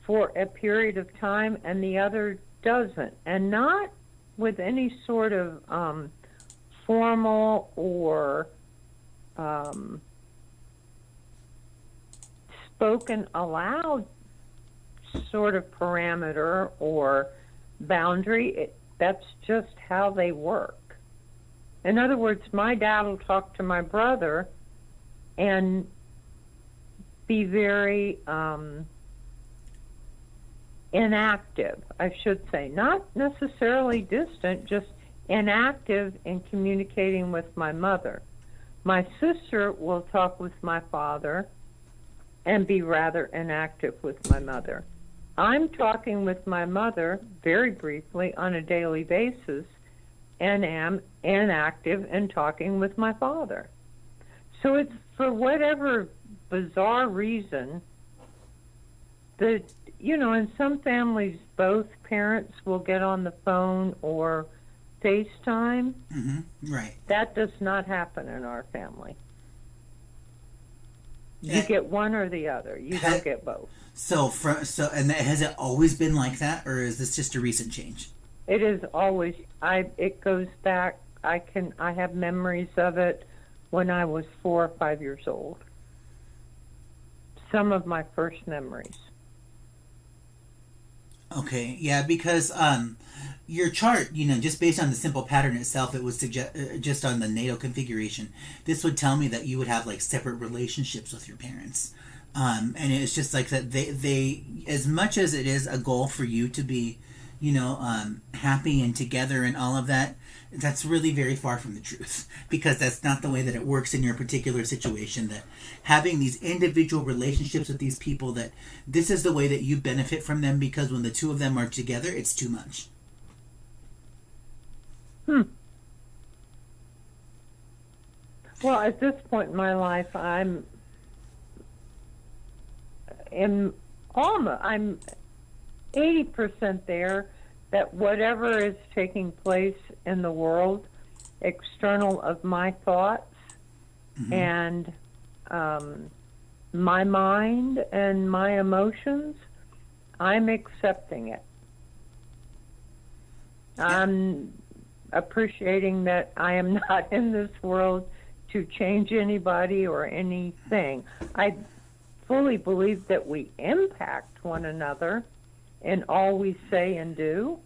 for a period of time and the other doesn't, and not with any sort of formal or spoken aloud sort of parameter or boundary. That's just how they work. In other words, my dad will talk to my brother and be very inactive, I should say. Not necessarily distant, just inactive in communicating with my mother. My sister will talk with my father and be rather inactive with my mother. I'm talking with my mother very briefly on a daily basis and am inactive in talking with my father. So it's, for whatever bizarre reason, in some families, both parents will get on the phone or FaceTime. Mm-hmm. Right. That does not happen in our family. You Yeah. get one or the other. You don't get both. And has it always been like that, or is this just a recent change? It is always. It goes back. I have memories of it when I was 4 or 5 years old. Some of my first memories. Okay, yeah, because your chart, just based on the simple pattern itself, it would suggest, just on the natal configuration, this would tell me that you would have like separate relationships with your parents. And it's just like that they, as much as it is a goal for you to be, happy and together and all of that, that's really very far from the truth, because that's not the way that it works in your particular situation. That having these individual relationships with these people, that this is the way that you benefit from them, because when the two of them are together, it's too much. Well, at this point in my life, I'm 80% there, that whatever is taking place in the world, external of my thoughts and my mind and my emotions, I'm accepting it. I'm appreciating that I am not in this world to change anybody or anything. I fully believe that we impact one another in all we say and do,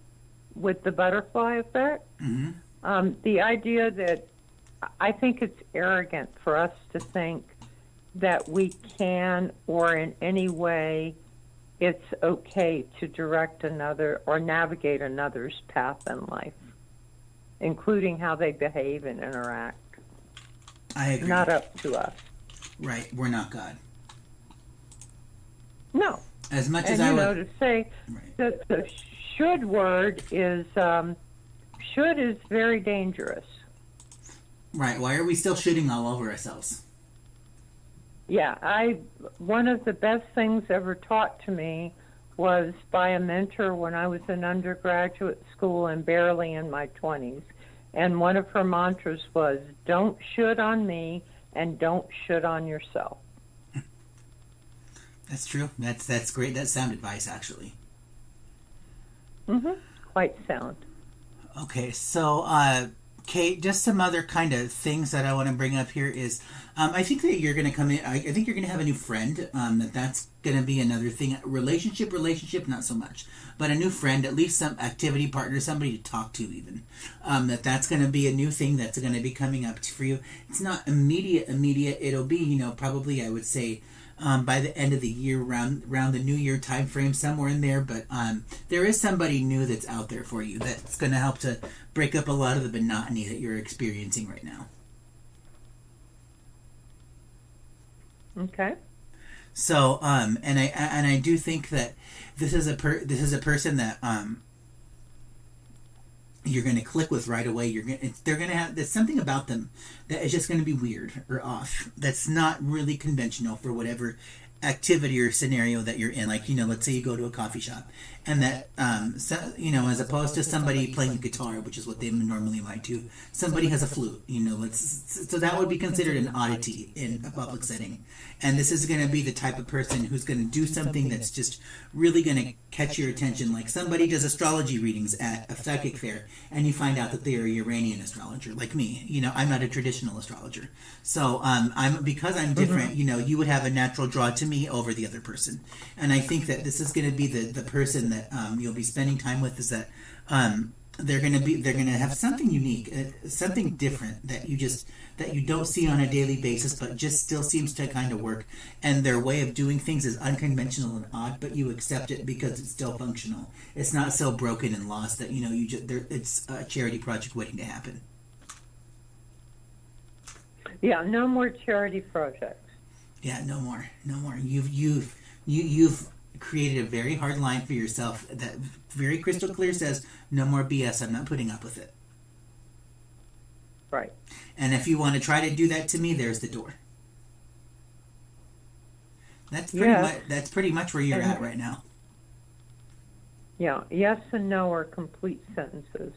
with the butterfly effect. The idea that, I think it's arrogant for us to think that we can, or in any way it's okay to direct another or navigate another's path in life, including how they behave and interact. I agree. Not up to us. Right, we're not God. No. As much And as I would... to say Right. that the should word is, should is very dangerous. Right, why are we still shooting all over ourselves? Yeah, one of the best things ever taught to me was by a mentor when I was in undergraduate school and barely in my 20s. And one of her mantras was, don't should on me and don't should on yourself. That's true. That's great. That's sound advice, actually. Quite sound. Okay, so Kate, just some other kind of things that I want to bring up here is, I think that you're going to come in. I think you're going to have a new friend. That's going to be another thing. Relationship, not so much, but a new friend, at least some activity partner, somebody to talk to, even. That's going to be a new thing that's going to be coming up for you. It's not immediate. It'll be, probably, I would say, by the end of the year, around the New Year time frame, somewhere in there. But there is somebody new that's out there for you that's going to help to break up a lot of the monotony that you're experiencing right now. Okay. So, and I do think that this is a person that you're going to click with right away. There's something about them that is just going to be weird or off. That's not really conventional for whatever activity or scenario that you're in. Like, let's say you go to a coffee shop, and that, as opposed to somebody playing a guitar, which is what they normally like to, somebody has a flute, so that would be considered an oddity in a public setting. And this is going to be the type of person who's going to do something that's just really going to catch your attention. Like somebody does astrology readings at a psychic fair, and you find out that they are a Uranian astrologer, like me. I'm not a traditional astrologer. So because I'm different, you would have a natural draw to me over the other person. And I think that this is going to be the person that you'll be spending time with, is that they're gonna have something unique, something different that you don't see on a daily basis, but just still seems to kind of work. And their way of doing things is unconventional and odd, but you accept it because it's still functional. It's not so broken and lost that it's a charity project waiting to happen. Yeah, no more charity projects. Yeah, no more. You've created a very hard line for yourself that very crystal clear says no more BS. I'm not putting up with it. Right. And if you want to try to do that to me, there's the door. That's pretty much where you're at right now. Yeah, yes and no are complete sentences.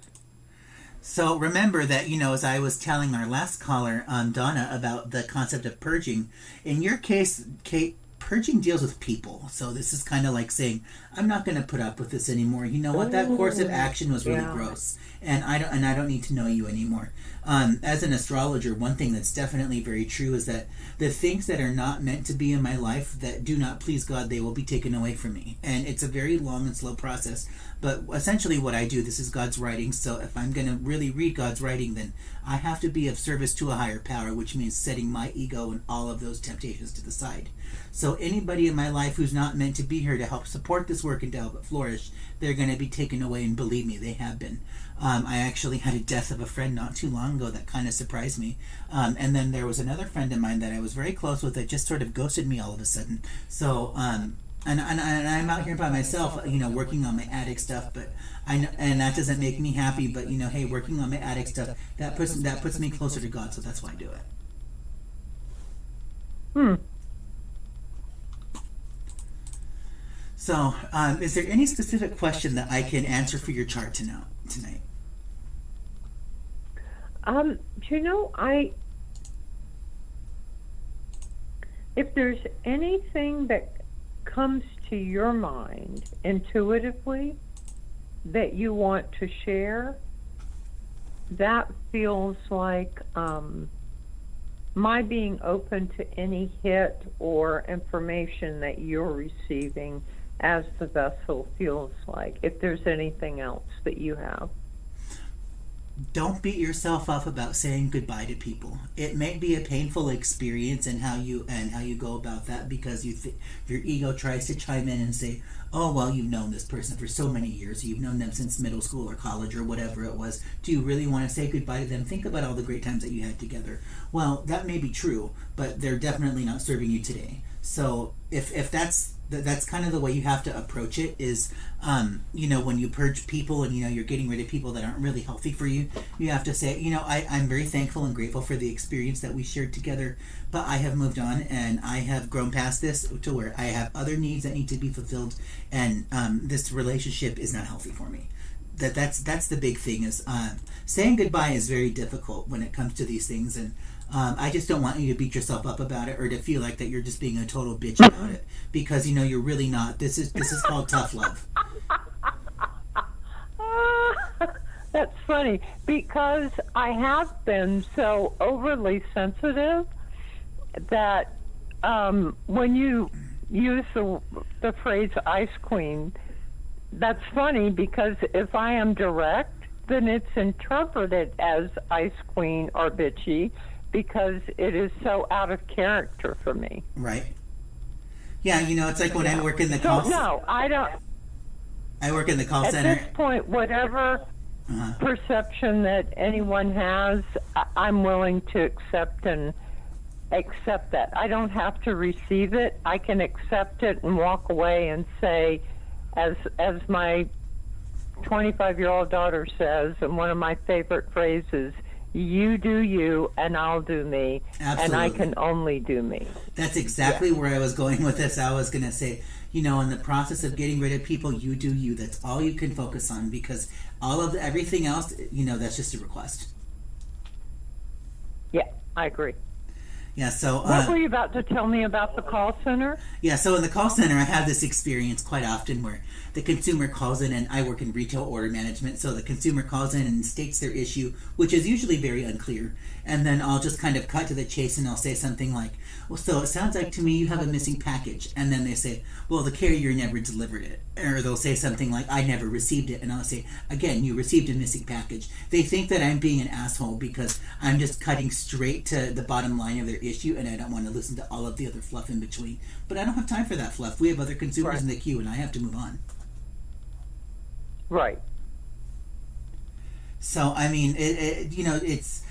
So remember that, as I was telling our last caller, Donna, about the concept of purging, in your case, Kate, purging deals with people. So this is kind of like saying, I'm not going to put up with this anymore. You know what? That course of action was really gross, and I don't need to know you anymore. As an astrologer, one thing that's definitely very true is that the things that are not meant to be in my life that do not please God, they will be taken away from me. And it's a very long and slow process. But essentially what I do, this is God's writing. So if I'm going to really read God's writing, then I have to be of service to a higher power, which means setting my ego and all of those temptations to the side. So anybody in my life who's not meant to be here to help support this work and to help it flourish, they're going to be taken away, and believe me, they have been. I actually had a death of a friend not too long ago that kind of surprised me. And then there was another friend of mine that I was very close with that just sort of ghosted me all of a sudden. So, and I'm out here by myself, working on my attic stuff, but and that doesn't make me happy, but hey, working on my attic stuff, that puts me closer to God, so that's why I do it. So, is there any specific question that I can answer for your chart tonight? If there's anything that comes to your mind intuitively that you want to share, that feels like my being open to any hit or information that you're receiving as the vessel feels like, if there's anything else that you have. Don't beat yourself up about saying goodbye to people. It may be a painful experience and how you go about that, because your ego tries to chime in and say, oh, well, you've known this person for so many years. You've known them since middle school or college or whatever it was. Do you really want to say goodbye to them? Think about all the great times that you had together. Well, that may be true, but they're definitely not serving you today. So if that's kind of the way you have to approach it, is when you purge people and you're getting rid of people that aren't really healthy for you, you have to say, I'm very thankful and grateful for the experience that we shared together, but I have moved on and I have grown past this to where I have other needs that need to be fulfilled, and this relationship is not healthy for me. That's the big thing, is saying goodbye is very difficult when it comes to these things, and I just don't want you to beat yourself up about it or to feel like that you're just being a total bitch about it, because you're really not. This is called tough love. That's funny, because I have been so overly sensitive that when you use the phrase ice queen, that's funny, because if I am direct, then it's interpreted as ice queen or bitchy, because it is so out of character for me. Right. Yeah, it's like when I work in the call center. No, I don't. I work in the call center. At this point, whatever perception that anyone has, I'm willing to accept that. I don't have to receive it. I can accept it and walk away and say, as my 25-year-old daughter says, and one of my favorite phrases, you do you and I'll do me. Absolutely. And I can only do me. That's exactly where I was going with this. I was going to say, in the process of getting rid of people, you do you. That's all you can focus on, because everything else, that's just a request. Yeah, I agree. Yeah, so... what were you about to tell me about the call center? Yeah, so in the call center, I have this experience quite often where the consumer calls in, and I work in retail order management, so the consumer calls in and states their issue, which is usually very unclear, and then I'll just kind of cut to the chase, and I'll say something like, well, so it sounds like to me you have a missing package, and then they say, well, the carrier never delivered it, or they'll say something like, I never received it, and I'll say, again, you received a missing package. They think that I'm being an asshole because I'm just cutting straight to the bottom line of their issue, and I don't want to listen to all of the other fluff in between. But I don't have time for that fluff. We have other consumers in the queue, and I have to move on. Right. So, I mean, it's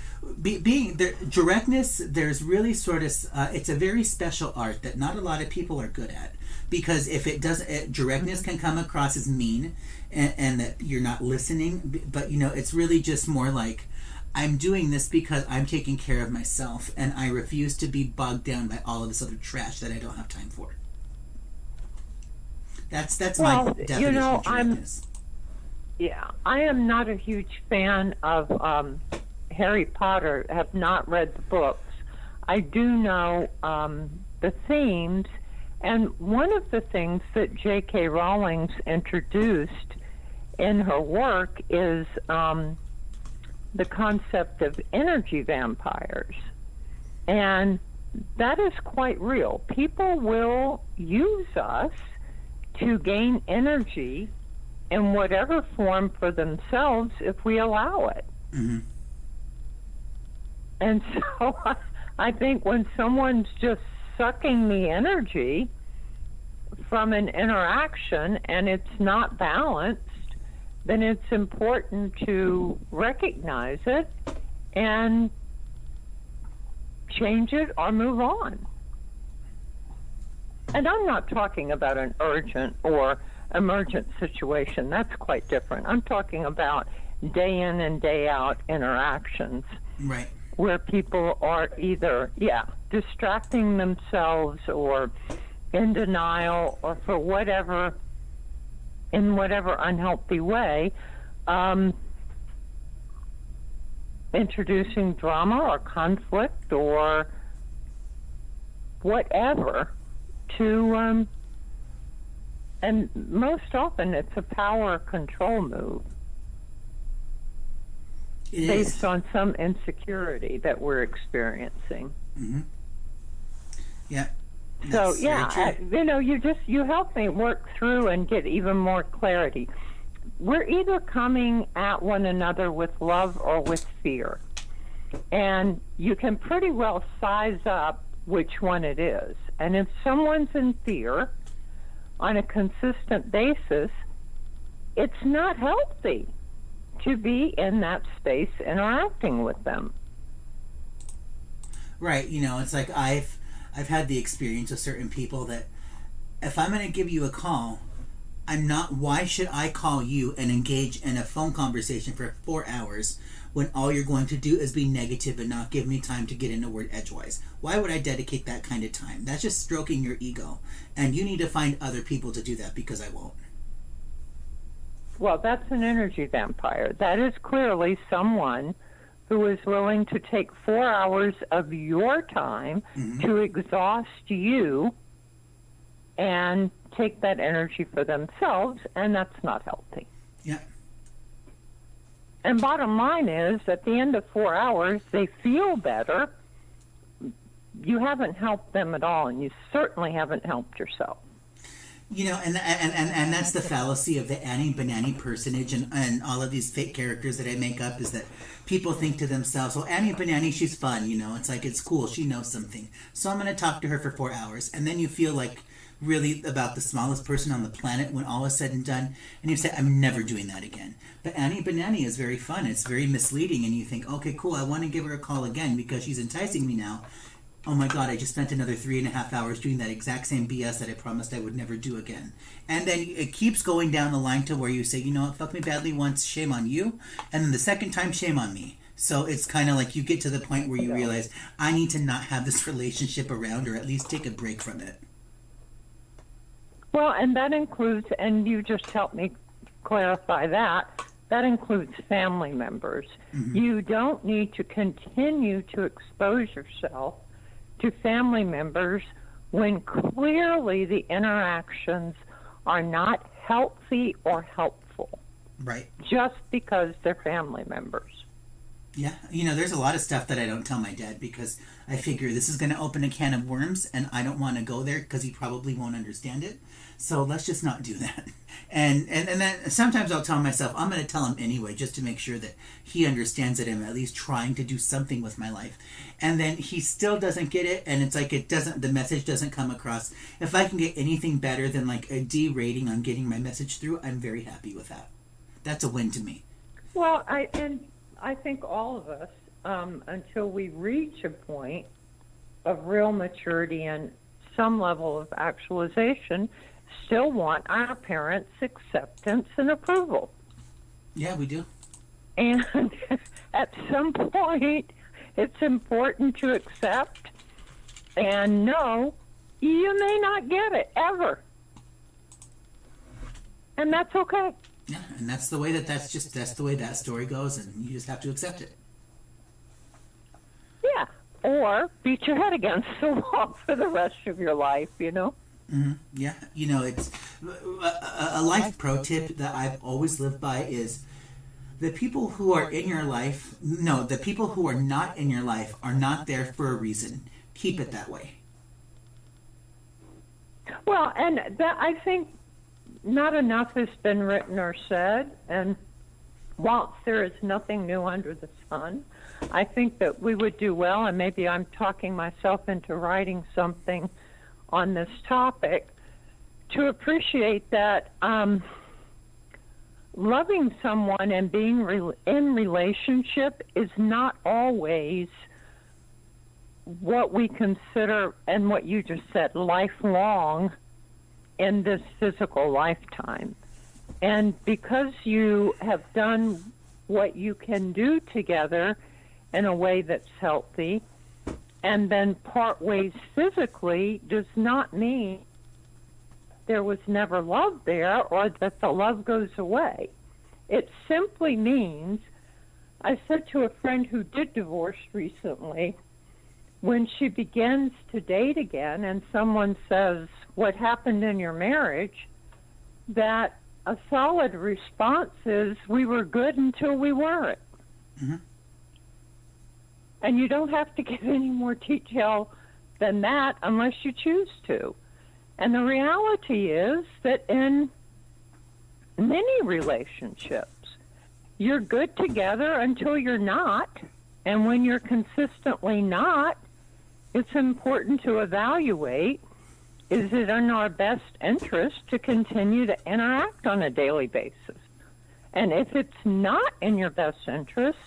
being the directness. There's really sort of it's a very special art that not a lot of people are good at, because if it doesn't, directness can come across as mean, and that you're not listening. But it's really just more like, I'm doing this because I'm taking care of myself, and I refuse to be bogged down by all of this other trash that I don't have time for. That's my definition of directness. I am not a huge fan of Harry Potter. Have not read the books. I do know the themes, and one of the things that J.K. Rowling introduced in her work is the concept of energy vampires, and that is quite real. People will use us to gain energy in whatever form for themselves if we allow it. Mm-hmm. And so I think when someone's just sucking the energy from an interaction and it's not balanced, then it's important to recognize it and change it or move on. And I'm not talking about an urgent or emergent situation. That's quite different. I'm talking about day in and day out interactions. Right. Where people are either, distracting themselves or in denial or for whatever, in whatever unhealthy way, introducing drama or conflict or whatever to, and most often it's a power control move. Based on some insecurity that we're experiencing. Mm-hmm. Yeah. So you help me work through and get even more clarity. We're either coming at one another with love or with fear, and you can pretty well size up which one it is. And if someone's in fear on a consistent basis, it's not healthy to be in that space interacting with them. Right. It's like I've had the experience with certain people that if I'm going to give you a call, why should I call you and engage in a phone conversation for 4 hours when all you're going to do is be negative and not give me time to get in a word edgewise? Why would I dedicate that kind of time? That's just stroking your ego. And you need to find other people to do that, because I won't. Well, that's an energy vampire. That is clearly someone who is willing to take 4 hours of your time to exhaust you and take that energy for themselves, and that's not healthy. Yeah. And bottom line is, at the end of 4 hours, they feel better. You haven't helped them at all, and you certainly haven't helped yourself. And that's the fallacy of the Annie Banani personage and all of these fake characters that I make up, is that people think to themselves, well, Annie Banani, she's fun, it's like, it's cool, she knows something, so I'm going to talk to her for 4 hours, and then you feel like really about the smallest person on the planet when all is said and done, and you say, I'm never doing that again. But Annie Banani is very fun, it's very misleading, and you think, okay, cool, I want to give her a call again because she's enticing me now. Oh my God, I just spent another 3.5 hours doing that exact same BS that I promised I would never do again. And then it keeps going down the line to where you say, what, fuck me badly once, shame on you. And then the second time, shame on me. So it's kind of like you get to the point where you realize, I need to not have this relationship around, or at least take a break from it. Well, and that includes, and you just helped me clarify that includes family members. Mm-hmm. You don't need to continue to expose yourself to family members when clearly the interactions are not healthy or helpful. Right. Just because they're family members. Yeah, there's a lot of stuff that I don't tell my dad because I figure this is going to open a can of worms and I don't want to go there because he probably won't understand it. So let's just not do that. And then sometimes I'll tell myself, I'm going to tell him anyway just to make sure that he understands that I'm at least trying to do something with my life. And then he still doesn't get it, and it's like the message doesn't come across. If I can get anything better than like a D rating on getting my message through, I'm very happy with that. That's a win to me. Well, I think all of us, until we reach a point of real maturity and some level of actualization, still want our parents' acceptance and approval. Yeah, we do. And at some point, it's important to accept and know you may not get it, ever. And that's okay. Yeah, and that's the way that's the way that story goes, and you just have to accept it. Yeah, or beat your head against the wall for the rest of your life, Mm-hmm. Yeah, it's a life pro tip that I've always lived by is the people who are in your life, the people who are not in your life are not there for a reason. Keep it that way. Well, and that, I think not enough has been written or said, and whilst there is nothing new under the sun, I think that we would do well, and maybe I'm talking myself into writing something on this topic, to appreciate that loving someone and being in relationship is not always what we consider, and what you just said, lifelong in this physical lifetime. And because you have done what you can do together in a way that's healthy, and then part ways physically, does not mean there was never love there or that the love goes away. It simply means, I said to a friend who did divorce recently, when she begins to date again and someone says, what happened in your marriage, that a solid response is, we were good until we weren't. Mm-hmm. And you don't have to give any more detail than that unless you choose to. And the reality is that in many relationships, you're good together until you're not. And when you're consistently not, it's important to evaluate, is it in our best interest to continue to interact on a daily basis? And if it's not in your best interest,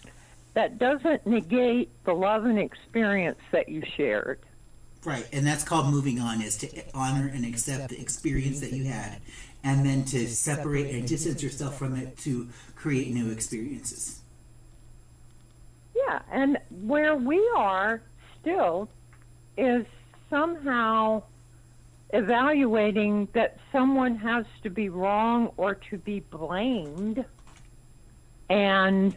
that doesn't negate the love and experience that you shared. Right, and that's called moving on, is to honor and accept the experience that you had, and then to separate and distance yourself from it to create new experiences. Yeah, and where we are still is somehow evaluating that someone has to be wrong or to be blamed, and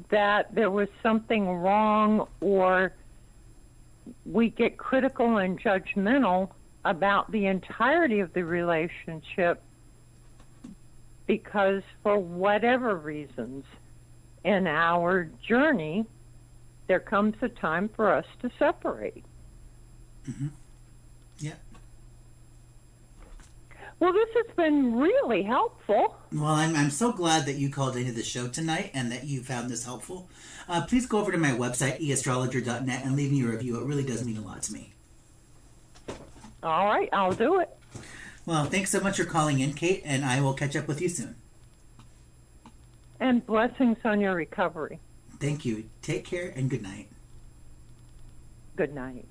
that there was something wrong, or we get critical and judgmental about the entirety of the relationship because for whatever reasons in our journey, there comes a time for us to separate. Mm-hmm. Yeah. Well, this has been really helpful. Well, I'm so glad that you called into the show tonight and that you found this helpful. Please go over to my website, eastrologer.net, and leave me a review. It really does mean a lot to me. All right, I'll do it. Well, thanks so much for calling in, Kate, and I will catch up with you soon. And blessings on your recovery. Thank you. Take care and good night. Good night.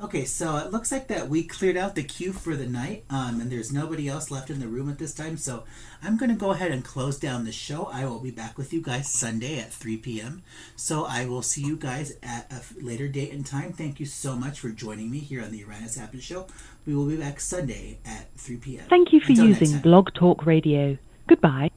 Okay, so it looks like that we cleared out the queue for the night, and there's nobody else left in the room at this time, so I'm going to go ahead and close down the show. I will be back with you guys Sunday at 3 p.m., so I will see you guys at a later date and time. Thank you so much for joining me here on the Uranus Happens Show. We will be back Sunday at 3 p.m. Thank you for Until next using time. Blog Talk Radio. Goodbye.